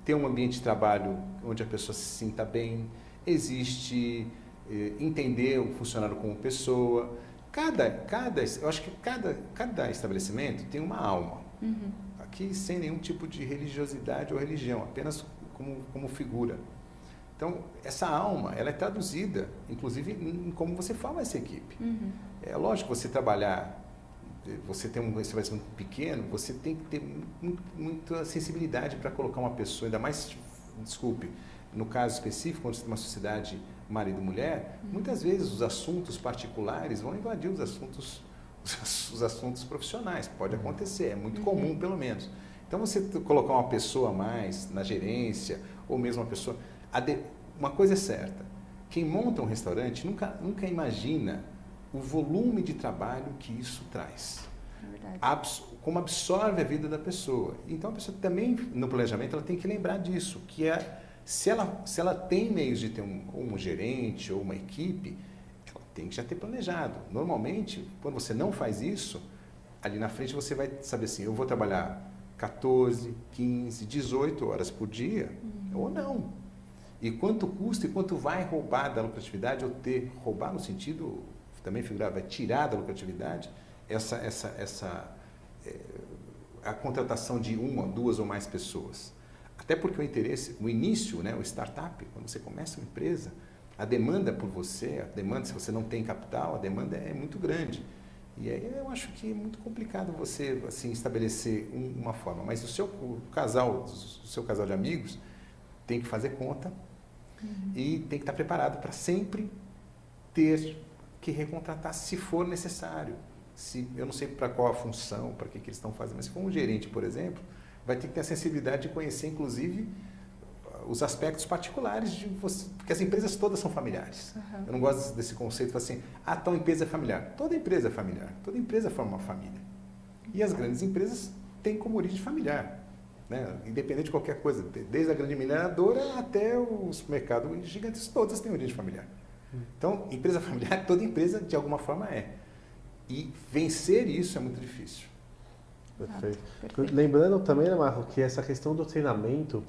ter um ambiente de trabalho onde a pessoa se sinta bem, existe entender o funcionário como pessoa. Eu acho que cada estabelecimento tem uma alma. Aqui sem nenhum tipo de religiosidade ou religião, apenas como figura. Então, essa alma, ela é traduzida, inclusive, em como você forma essa equipe. É lógico que você trabalhar, você tem um estabelecimento pequeno, você tem que ter muita sensibilidade para colocar uma pessoa, ainda mais, desculpe, no caso específico, quando você tem uma sociedade marido-mulher, muitas vezes os assuntos particulares vão invadir os assuntos profissionais. Pode acontecer, é muito comum, pelo menos. Então, você colocar uma pessoa a mais na gerência, ou mesmo uma pessoa... Uma coisa é certa, quem monta um restaurante nunca imagina o volume de trabalho que isso traz. Como absorve a vida da pessoa. Então, a pessoa também, no planejamento, ela tem que lembrar disso, que se ela tem meios de ter um gerente ou uma equipe, ela tem que já ter planejado. Normalmente, quando você não faz isso, ali na frente você vai saber assim, eu vou trabalhar 14, 15, 18 horas por dia, ou não. E quanto custa e quanto vai roubar da lucratividade, ou roubar no sentido também figurado, vai tirar da lucratividade a contratação de uma, duas ou mais pessoas. Até porque o início, né, o startup, quando você começa uma empresa, a demanda por você, se você não tem capital, a demanda é muito grande. E aí eu acho que é muito complicado você assim, estabelecer uma forma. Mas o seu casal de amigos tem que fazer conta e tem que estar preparado para sempre ter que recontratar se for necessário. Eu não sei para qual a função, para que eles estão fazendo, mas se for um gerente, por exemplo, vai ter que ter a sensibilidade de conhecer, inclusive, os aspectos particulares de você, porque as empresas todas são familiares. Eu não gosto desse conceito assim, tal empresa é familiar. Toda empresa é familiar, toda empresa forma uma família. E as grandes empresas têm como origem familiar. Né? Independente de qualquer coisa, desde a grande mineradora até os supermercados gigantes, todas têm origem familiar. Então, empresa familiar, toda empresa de alguma forma é. E vencer isso é muito difícil. Perfeito. Lembrando também, né, Marco, que essa questão do treinamento,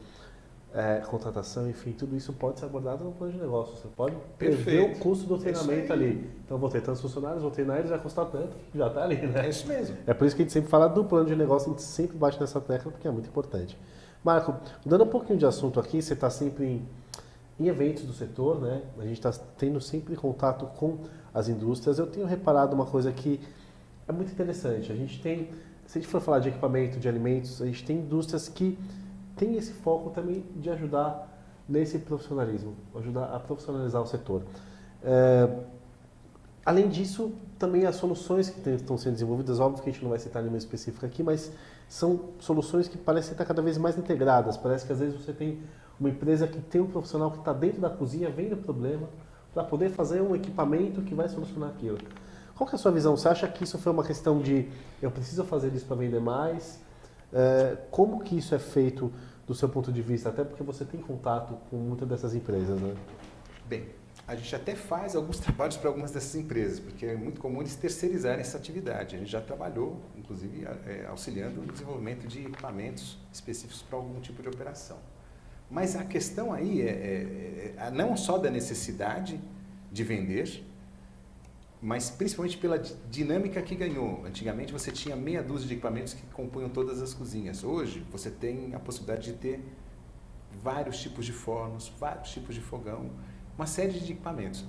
contratação, enfim, tudo isso pode ser abordado no plano de negócio. Você pode prever o custo do treinamento ali. Então, vou ter tantos funcionários, vou treinar eles, vai custar tanto, já está ali, né? É isso mesmo. É por isso que a gente sempre fala do plano de negócio, a gente sempre bate nessa tecla, porque é muito importante. Marco, dando um pouquinho de assunto aqui, você está sempre em eventos do setor, né? A gente está tendo sempre contato com as indústrias. Eu tenho reparado uma coisa que é muito interessante. A gente tem, se a gente for falar de equipamento, de alimentos, a gente tem indústrias que têm esse foco também de ajudar nesse profissionalismo, ajudar a profissionalizar o setor. Além disso, também as soluções que estão sendo desenvolvidas, óbvio que a gente não vai citar nenhuma específica aqui, mas são soluções que parecem estar cada vez mais integradas. Parece que às vezes você tem uma empresa que tem um profissional que está dentro da cozinha, vendo o problema, para poder fazer um equipamento que vai solucionar aquilo. Qual que é a sua visão? Você acha que isso foi uma questão de eu preciso fazer isso para vender mais? Como que isso é feito do seu ponto de vista? Até porque você tem contato com muitas dessas empresas, né? Bem, a gente até faz alguns trabalhos para algumas dessas empresas, porque é muito comum eles terceirizarem essa atividade. A gente já trabalhou, inclusive, auxiliando no desenvolvimento de equipamentos específicos para algum tipo de operação. Mas a questão aí é não só da necessidade de vender, mas principalmente pela dinâmica que ganhou. Antigamente você tinha meia dúzia de equipamentos que compunham todas as cozinhas. Hoje você tem a possibilidade de ter vários tipos de fornos, vários tipos de fogão, uma série de equipamentos.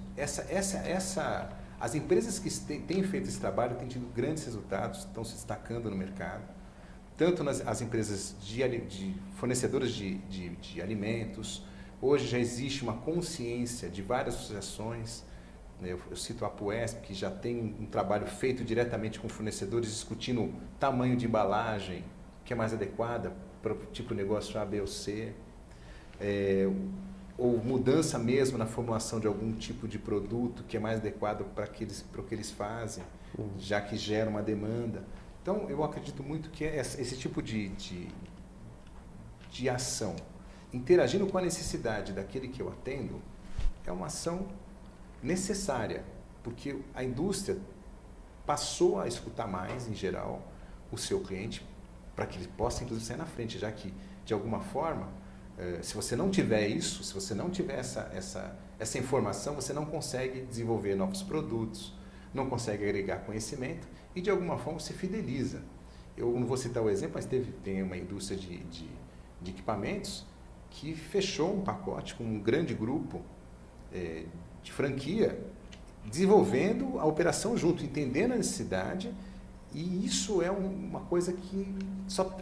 As empresas que têm feito esse trabalho têm tido grandes resultados, estão se destacando no mercado. Tanto as empresas fornecedoras de alimentos, Hoje já existe uma consciência de várias associações, né? Eu cito a Apuesp, que já tem um trabalho feito diretamente com fornecedores, discutindo o tamanho de embalagem que é mais adequada para o tipo de negócio A, B ou C, ou mudança mesmo na formulação de algum tipo de produto que é mais adequado para o que eles fazem, já que gera uma demanda. Então, eu acredito muito que esse tipo de ação, interagindo com a necessidade daquele que eu atendo, é uma ação necessária, porque a indústria passou a escutar mais, em geral, o seu cliente, para que ele possa, inclusive, sair na frente, já que, de alguma forma, se você não tiver isso, se você não tiver essa informação, você não consegue desenvolver novos produtos, não consegue agregar conhecimento e, de alguma forma, você fideliza. Eu não vou citar o exemplo, mas tem uma indústria de equipamentos que fechou um pacote com um grande grupo de franquia, desenvolvendo a operação junto, entendendo a necessidade, e isso é uma coisa que...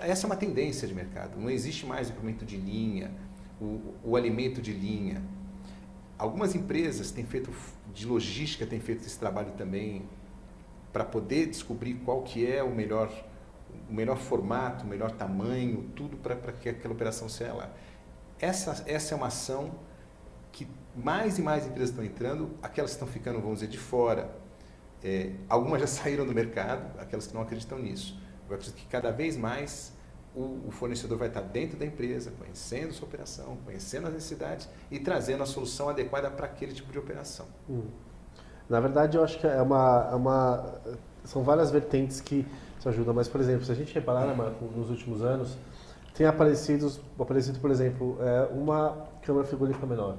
essa é uma tendência de mercado. Não existe mais o equipamento de linha, o alimento de linha. Algumas empresas têm feito, de logística, têm feito esse trabalho também para poder descobrir qual que é o melhor formato, o melhor tamanho, tudo para que aquela operação seja lá. Essa é uma ação que mais e mais empresas estão entrando, aquelas que estão ficando, vamos dizer, de fora. Algumas já saíram do mercado, aquelas que não acreditam nisso. Eu acredito que cada vez mais o fornecedor vai estar dentro da empresa, conhecendo sua operação, conhecendo as necessidades e trazendo a solução adequada para aquele tipo de operação. Na verdade, eu acho que são várias vertentes que isso ajuda, mas, por exemplo, se a gente reparar, né, Marco, nos últimos anos, tem aparecido, por exemplo, uma câmara frigorífica menor,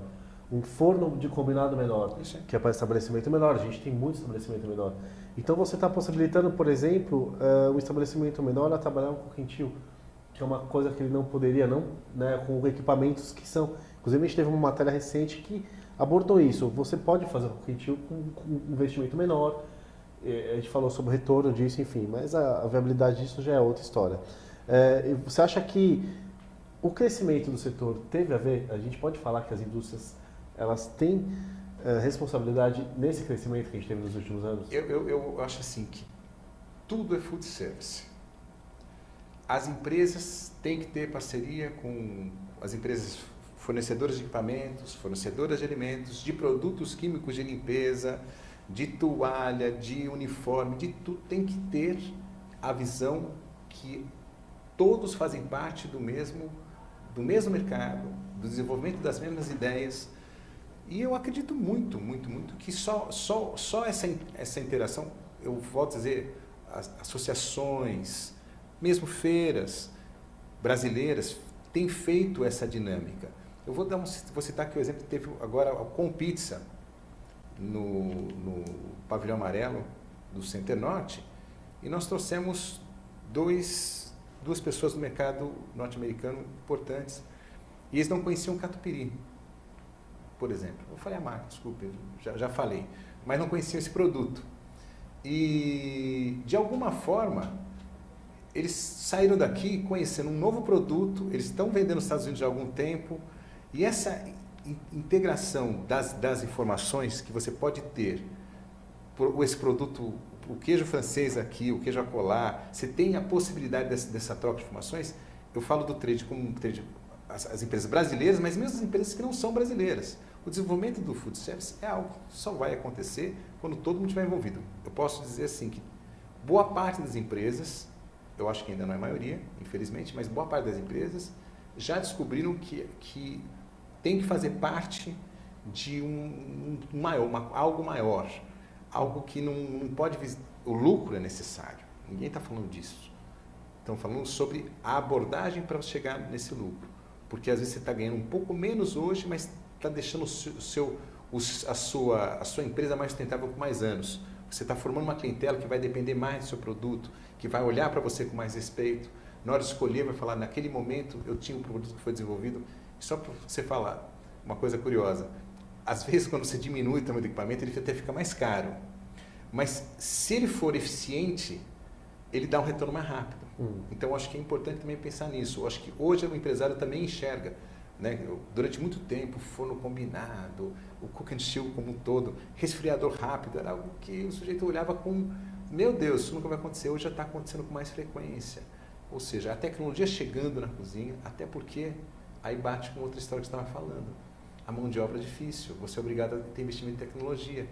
um forno de combinado menor, que é para estabelecimento menor. A gente tem muito estabelecimento menor. Então, você está possibilitando, por exemplo, um estabelecimento menor a trabalhar com quentil, que é uma coisa que ele não poderia, né, com equipamentos que são... Inclusive, a gente teve uma matéria recente que abordou isso. Você pode fazer com quentil com um investimento menor. A gente falou sobre o retorno disso, enfim, mas a viabilidade disso já é outra história. Você acha que o crescimento do setor teve a ver? A gente pode falar que as indústrias elas têm responsabilidade nesse crescimento que a gente teve nos últimos anos? Eu acho assim que tudo é food service. As empresas têm que ter parceria com as empresas fornecedoras de equipamentos, fornecedoras de alimentos, de produtos químicos de limpeza, de toalha, de uniforme, de tudo. Tem que ter a visão que todos fazem parte do mesmo mercado, do desenvolvimento das mesmas ideias. E eu acredito muito que só essa interação, eu volto a dizer, as associações, mesmo feiras brasileiras, têm feito essa dinâmica. Eu vou citar aqui o exemplo que teve agora com pizza no Pavilhão Amarelo do Center Norte, e nós trouxemos duas pessoas do mercado norte-americano importantes, e eles não conheciam catupiry, por exemplo. Eu falei a marca, desculpe, já falei, mas não conheciam esse produto. E, de alguma forma, eles saíram daqui conhecendo um novo produto, eles estão vendendo nos Estados Unidos há algum tempo, e essa integração das informações que você pode ter por esse produto, o queijo francês aqui, o queijo acolá, você tem a possibilidade dessa troca de informações. Eu falo do trade como um trade, as empresas brasileiras, mas mesmo as empresas que não são brasileiras. O desenvolvimento do food service é algo que só vai acontecer quando todo mundo estiver envolvido. Eu posso dizer assim que boa parte das empresas, eu acho que ainda não é a maioria, infelizmente, mas boa parte das empresas já descobriram que tem que fazer parte de algo maior, algo que não pode... O lucro é necessário, ninguém está falando disso. Estão falando sobre a abordagem para chegar nesse lucro, porque às vezes você está ganhando um pouco menos hoje, mas está deixando a sua empresa mais sustentável por mais anos. Você está formando uma clientela que vai depender mais do seu produto, que vai olhar para você com mais respeito. Na hora de escolher, vai falar, naquele momento eu tinha um produto que foi desenvolvido. Só para você falar, uma coisa curiosa, às vezes quando você diminui o tamanho do equipamento, ele até fica mais caro. Mas se ele for eficiente, ele dá um retorno mais rápido. Então, eu acho que é importante também pensar nisso. Eu acho que hoje o empresário também enxerga né? Durante muito tempo, forno combinado, o cook and chill como um todo, resfriador rápido, era algo que o sujeito olhava com, meu Deus, isso nunca vai acontecer, hoje já está acontecendo com mais frequência. Ou seja, a tecnologia chegando na cozinha, até porque aí bate com outra história que você estava falando. A mão de obra é difícil, você é obrigado a ter investimento em tecnologia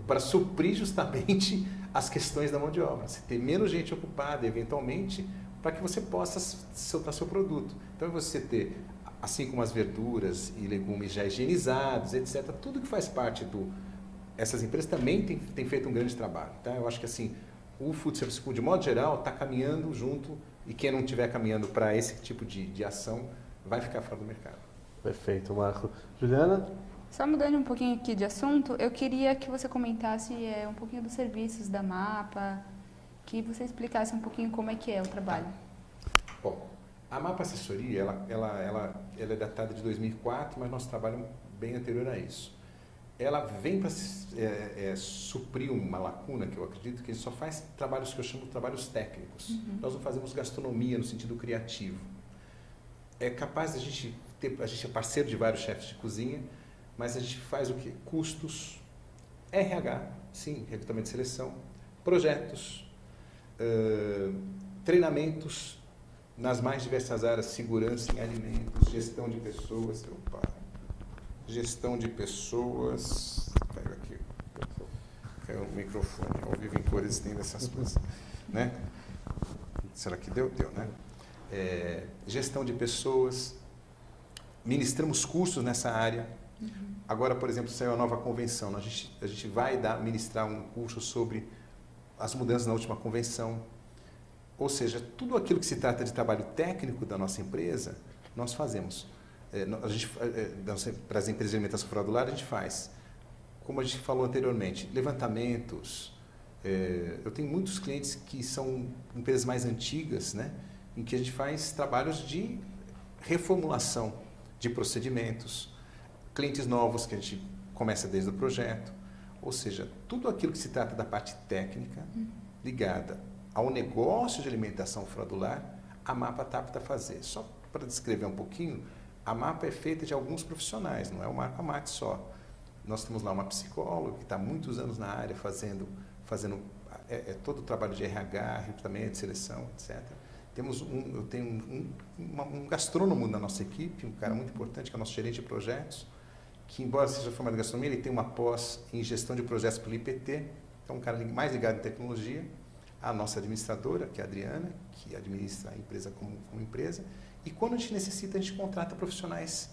para suprir justamente as questões da mão de obra. Você ter menos gente ocupada, eventualmente, para que você possa soltar seu produto. Então, você ter, assim como as verduras e legumes já higienizados, etc., tudo que faz parte essas empresas também tem feito um grande trabalho. Tá? Eu acho que assim, o Food Service School, de modo geral, está caminhando junto, e quem não estiver caminhando para esse tipo de ação vai ficar fora do mercado. Perfeito, Marco. Juliana? Só mudando um pouquinho aqui de assunto, eu queria que você comentasse um pouquinho dos serviços da MAPA, que você explicasse um pouquinho como é que é o trabalho. Bom, a MAPA Assessoria, ela é datada de 2004, mas nosso trabalho é bem anterior a isso. Ela vem para suprir uma lacuna, que eu acredito que a gente só faz trabalhos que eu chamo de trabalhos técnicos. Nós não fazemos gastronomia no sentido criativo. É capaz de a gente é parceiro de vários chefes de cozinha, mas a gente faz o quê? Custos, RH, sim, recrutamento e seleção, projetos, treinamentos nas mais diversas áreas, segurança em alimentos, gestão de pessoas, caiu aqui, caiu o microfone, ao vivo em cores tem dessas coisas, né? Será que deu? Deu, né? Gestão de pessoas, ministramos cursos nessa área. Agora, por exemplo, saiu a nova convenção, a gente vai ministrar um curso sobre as mudanças na última convenção. Ou seja, tudo aquilo que se trata de trabalho técnico da nossa empresa, nós fazemos. Para as empresas de alimentação fora do lar, a gente faz, como a gente falou anteriormente, levantamentos. Eu tenho muitos clientes que são empresas mais antigas, né, em que a gente faz trabalhos de reformulação de procedimentos, clientes novos que a gente começa desde o projeto. Ou seja, tudo aquilo que se trata da parte técnica ligada ao negócio de alimentação fora do lar, a MAPA está apta a fazer. Só para descrever um pouquinho, a MAPA é feita de alguns profissionais, não é o Marco Amati só. Nós temos lá uma psicóloga que está há muitos anos na área fazendo todo o trabalho de RH, recrutamento, seleção, etc. Eu tenho um gastrônomo na nossa equipe, um cara muito importante, que é o nosso gerente de projetos, que, embora seja formado em gastronomia, ele tem uma pós em gestão de projetos pelo IPT, então um cara mais ligado em tecnologia. A nossa administradora, que é a Adriana, que administra a empresa como empresa, e quando a gente necessita, a gente contrata profissionais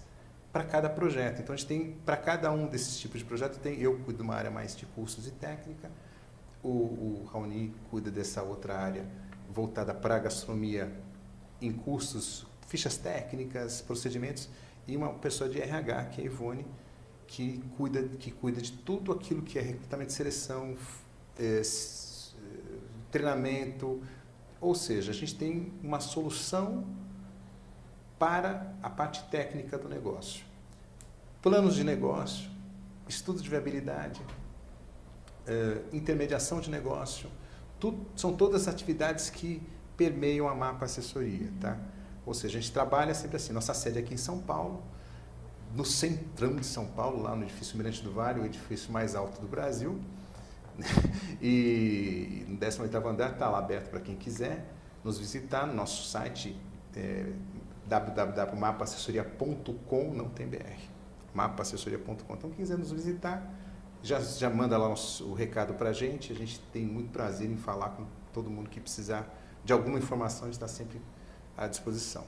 para cada projeto. Então, a gente tem, para cada um desses tipos de projeto, eu cuido de uma área mais de cursos e técnica, o Raoni cuida dessa outra área voltada para a gastronomia em cursos, fichas técnicas, procedimentos, e uma pessoa de RH, que é a Ivone, que cuida de tudo aquilo que é recrutamento e seleção, treinamento, ou seja, a gente tem uma solução para a parte técnica do negócio. Planos de negócio, estudo de viabilidade, intermediação de negócio, são todas atividades que permeiam a MAPA Assessoria, tá? Ou seja, a gente trabalha sempre assim, nossa sede é aqui em São Paulo, no centrão de São Paulo, lá no edifício Mirante do Vale, o edifício mais alto do Brasil, e no 18º andar está lá aberto para quem quiser nos visitar no nosso site www.mapassessoria.com, não tem BR, mapassessoria.com. Então, quem quiser nos visitar, já manda lá o recado para a gente tem muito prazer em falar com todo mundo que precisar de alguma informação, a gente está sempre à disposição.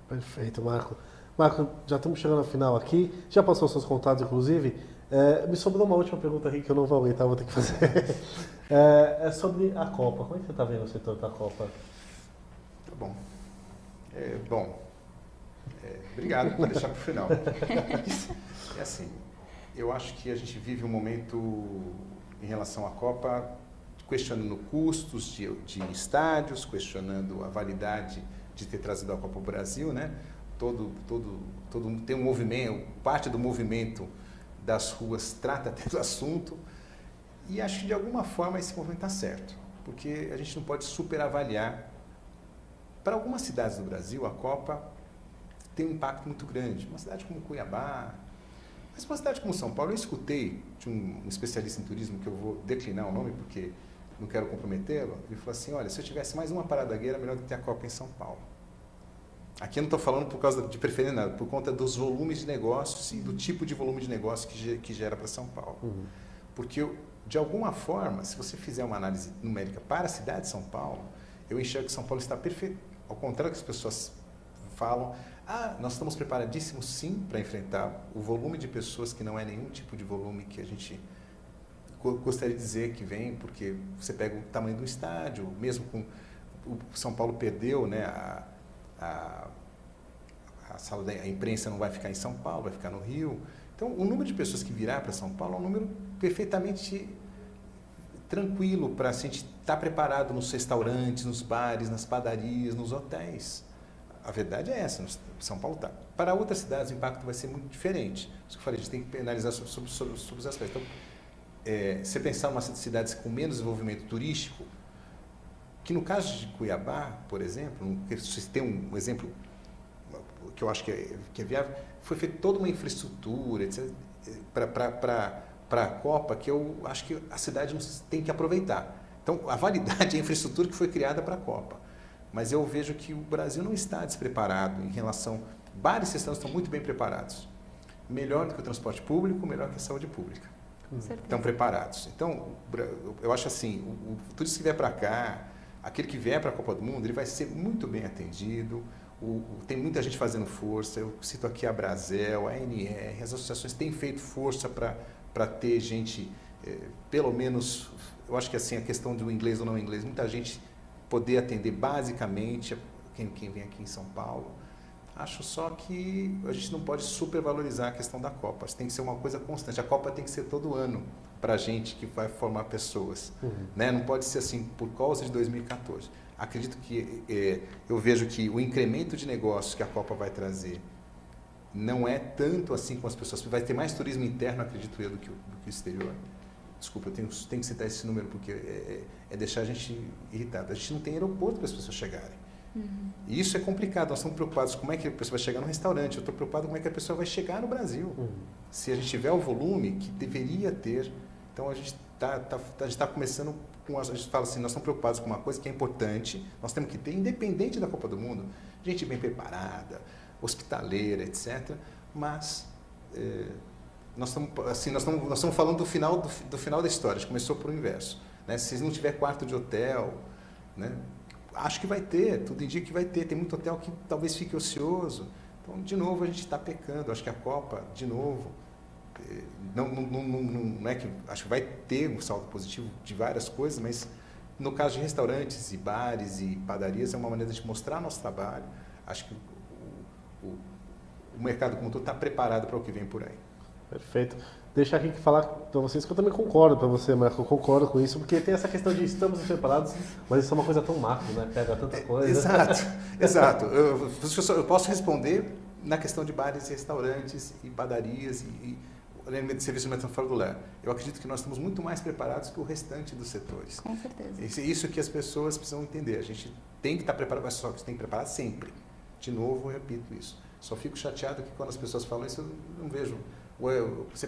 Perfeito, Marco. Marco, já estamos chegando ao final aqui, já passou os seus contatos, inclusive. Me sobrou uma última pergunta aqui que eu não vou aguentar, vou ter que fazer. É sobre a Copa. Como é que você está vendo o setor da Copa? Tá bom. Obrigado por deixar para o final. É assim, eu acho que a gente vive um momento em relação à Copa questionando custos de estádios, questionando a validade de ter trazido a Copa ao Brasil, né? Tem um movimento, parte do movimento das ruas trata até do assunto, e acho que de alguma forma esse movimento está certo, porque a gente não pode superavaliar. Para algumas cidades do Brasil, a Copa tem um impacto muito grande. Uma cidade como Cuiabá, mas uma cidade como São Paulo, eu escutei de um especialista em turismo, que eu vou declinar o nome porque não quero comprometê-lo, ele falou assim, olha, se eu tivesse mais uma parada gay, era melhor do que ter a Copa em São Paulo. Aqui eu não estou falando por causa de preferência nada, por conta dos volumes de negócios e do tipo de volume de negócio que gera para São Paulo. Porque, de alguma forma, se você fizer uma análise numérica para a cidade de São Paulo, eu enxergo que São Paulo está perfeito. Ao contrário do que as pessoas falam, nós estamos preparadíssimos sim para enfrentar o volume de pessoas que não é nenhum tipo de volume que a gente gostaria de dizer que vem, porque você pega o tamanho do estádio, mesmo com o São Paulo perdeu, né, a sala da imprensa não vai ficar em São Paulo, vai ficar no Rio. Então, o número de pessoas que virá para São Paulo é um número perfeitamente tranquilo para a gente estar preparado nos restaurantes, nos bares, nas padarias, nos hotéis. A verdade é essa, São Paulo está. Para outras cidades, o impacto vai ser muito diferente. Isso que eu falei, a gente tem que analisar sobre os aspectos. Então, você pensar em umas cidades com menos desenvolvimento turístico, que no caso de Cuiabá, por exemplo, vocês têm um exemplo que eu acho que é viável, foi feita toda uma infraestrutura, etc., para a Copa, que eu acho que a cidade tem que aproveitar. Então, a validade é a infraestrutura que foi criada para a Copa. Mas eu vejo que o Brasil não está despreparado em relação... Bares e restaurantes estão muito bem preparados. Melhor do que o transporte público, melhor que a saúde pública. Estão preparados. Então, eu acho assim, o turista que vier para cá, aquele que vier para a Copa do Mundo, ele vai ser muito bem atendido. Tem muita gente fazendo força. Eu cito aqui a Brasel, a ANR, as associações têm feito força para ter gente, pelo menos, eu acho que assim, a questão do inglês ou não inglês, muita gente poder atender basicamente quem vem aqui em São Paulo. Acho só que a gente não pode supervalorizar a questão da Copa. Tem que ser uma coisa constante. A Copa tem que ser todo ano para a gente que vai formar pessoas. Né? Não pode ser assim por causa de 2014. Acredito que eu vejo que o incremento de negócios que a Copa vai trazer não é tanto assim com as pessoas. Vai ter mais turismo interno, acredito eu, do que o exterior. Desculpa, eu tenho que citar esse número porque é deixar a gente irritado. A gente não tem aeroporto para as pessoas chegarem. E isso é complicado. Nós estamos preocupados com como é que a pessoa vai chegar no restaurante. Eu estou preocupado com como é que a pessoa vai chegar no Brasil. Se a gente tiver o volume que deveria ter, então a gente está começando com... A gente fala assim, nós estamos preocupados com uma coisa que é importante, nós temos que ter, independente da Copa do Mundo, gente bem preparada, hospitaleira, etc. Mas nós estamos falando do final da história. A gente começou por o inverso. Né? Se não tiver quarto de hotel, né? Acho que vai ter, tudo indica que vai ter. Tem muito hotel que talvez fique ocioso. Então, de novo, a gente está pecando. Acho que a Copa, de novo, não é que... Acho que vai ter um saldo positivo de várias coisas, mas no caso de restaurantes e bares e padarias, é uma maneira de mostrar nosso trabalho. Acho que o mercado como todo está preparado para o que vem por aí. Perfeito. Deixar aqui falar para vocês que eu também concordo para você, Marco, eu concordo com isso, porque tem essa questão de estamos preparados, mas isso é uma coisa tão macro, né? Pega tanta coisa. Exato. Eu posso responder na questão de bares, restaurantes e padarias e de serviço de alimentação fora do lar. Eu acredito que nós estamos muito mais preparados que o restante dos setores. Com certeza. Isso que as pessoas precisam entender. A gente tem que estar preparado, mas só que você tem que preparar sempre. De novo, eu repito isso. Só fico chateado que quando as pessoas falam isso, eu não vejo... Você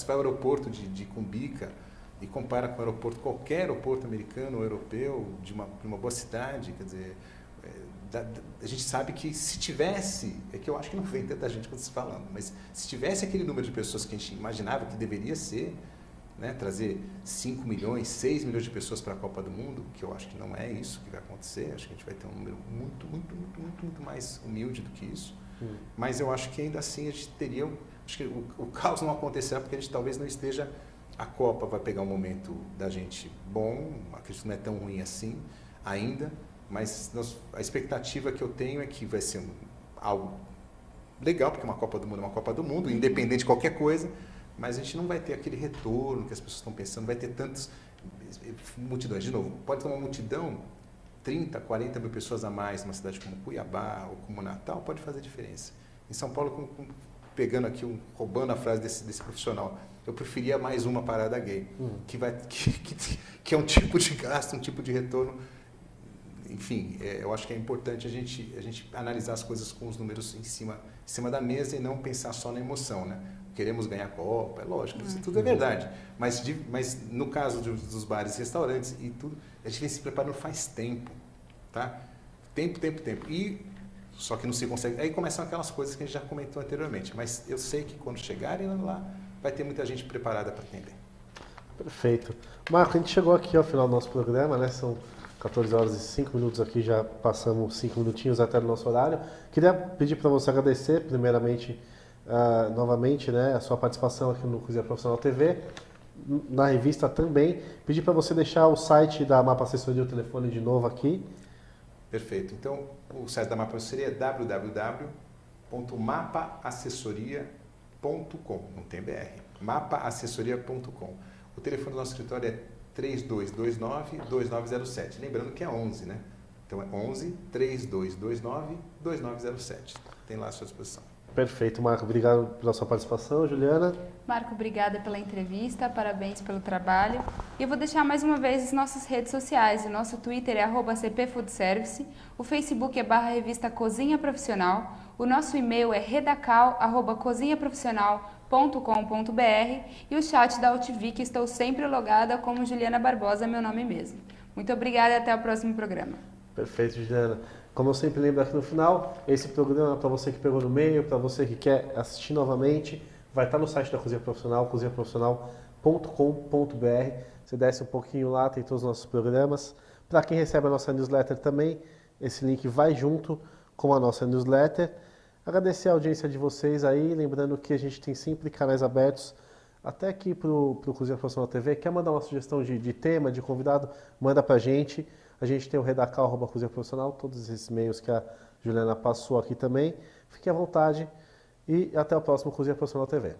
vai ao aeroporto de Cumbica e compara com o aeroporto, qualquer aeroporto americano ou europeu de uma boa cidade, quer dizer, a gente sabe que se tivesse, é que eu acho que não vem tanta gente quando se falando, mas se tivesse aquele número de pessoas que a gente imaginava que deveria ser, né, trazer 5 milhões, 6 milhões de pessoas para a Copa do Mundo, que eu acho que não é isso que vai acontecer, acho que a gente vai ter um número muito mais humilde do que isso, mas eu acho que ainda assim a gente teria... Acho que o caos não acontecerá porque a gente talvez não esteja... A Copa vai pegar um momento da gente bom, acredito que não é tão ruim assim ainda, mas a expectativa que eu tenho é que vai ser algo legal, porque uma Copa do Mundo é uma Copa do Mundo, independente de qualquer coisa, mas a gente não vai ter aquele retorno que as pessoas estão pensando, vai ter tantas multidões. De novo, pode ter uma multidão, 30, 40 mil pessoas a mais numa cidade como Cuiabá ou como Natal, pode fazer diferença. Em São Paulo, pegando aqui, roubando a frase desse profissional, eu preferia mais uma parada gay, que é um tipo de gasto, um tipo de retorno enfim, eu acho que é importante a gente analisar as coisas com os números em cima da mesa e não pensar só na emoção, né? Queremos ganhar a Copa, é lógico, isso tudo é verdade. Mas no caso dos bares e restaurantes e tudo, a gente vem se preparando faz tempo, tá? Tempo. E só que não se consegue. Aí começam aquelas coisas que a gente já comentou anteriormente. Mas eu sei que quando chegarem lá, vai ter muita gente preparada para atender. Perfeito. Marco, a gente chegou aqui ao final do nosso programa, né? São 14 horas e 5 minutos aqui, já passamos 5 minutinhos até do nosso horário. Queria pedir para você agradecer, primeiramente, novamente, né, a sua participação aqui no Cozinha Profissional TV, na revista também. Pedir para você deixar o site da Mapa Assessoria e o telefone de novo aqui. Perfeito. Então, o site da Mapa Assessoria é www.mapaassessoria.com, não tem BR, mapaassessoria.com. O telefone do nosso escritório é 3229-2907, lembrando que é 11, né? Então é 11-3229-2907. Tem lá à sua disposição. Perfeito, Marco. Obrigado pela sua participação. Juliana? Marco, obrigada pela entrevista, parabéns pelo trabalho. E eu vou deixar mais uma vez as nossas redes sociais. O nosso Twitter é @cpfoodservice, o Facebook é /revista Cozinha Profissional, o nosso e-mail é redacal@cozinhaprofissional.com.br e o chat da UTV, que estou sempre logada como Juliana Barbosa, meu nome mesmo. Muito obrigada e até o próximo programa. Perfeito, Juliana. Como eu sempre lembro aqui no final, esse programa, para você que pegou no meio, para você que quer assistir novamente, vai estar no site da Cozinha Profissional, cozinhaprofissional.com.br. Você desce um pouquinho lá, tem todos os nossos programas. Para quem recebe a nossa newsletter também, esse link vai junto com a nossa newsletter. Agradecer a audiência de vocês aí, lembrando que a gente tem sempre canais abertos, até aqui para o Cozinha Profissional TV. Quer mandar uma sugestão de tema, de convidado, manda para a gente. A gente tem o redacal@cozinha profissional, todos esses e-mails que a Juliana passou aqui também. Fique à vontade e até o próximo Cozinha Profissional TV.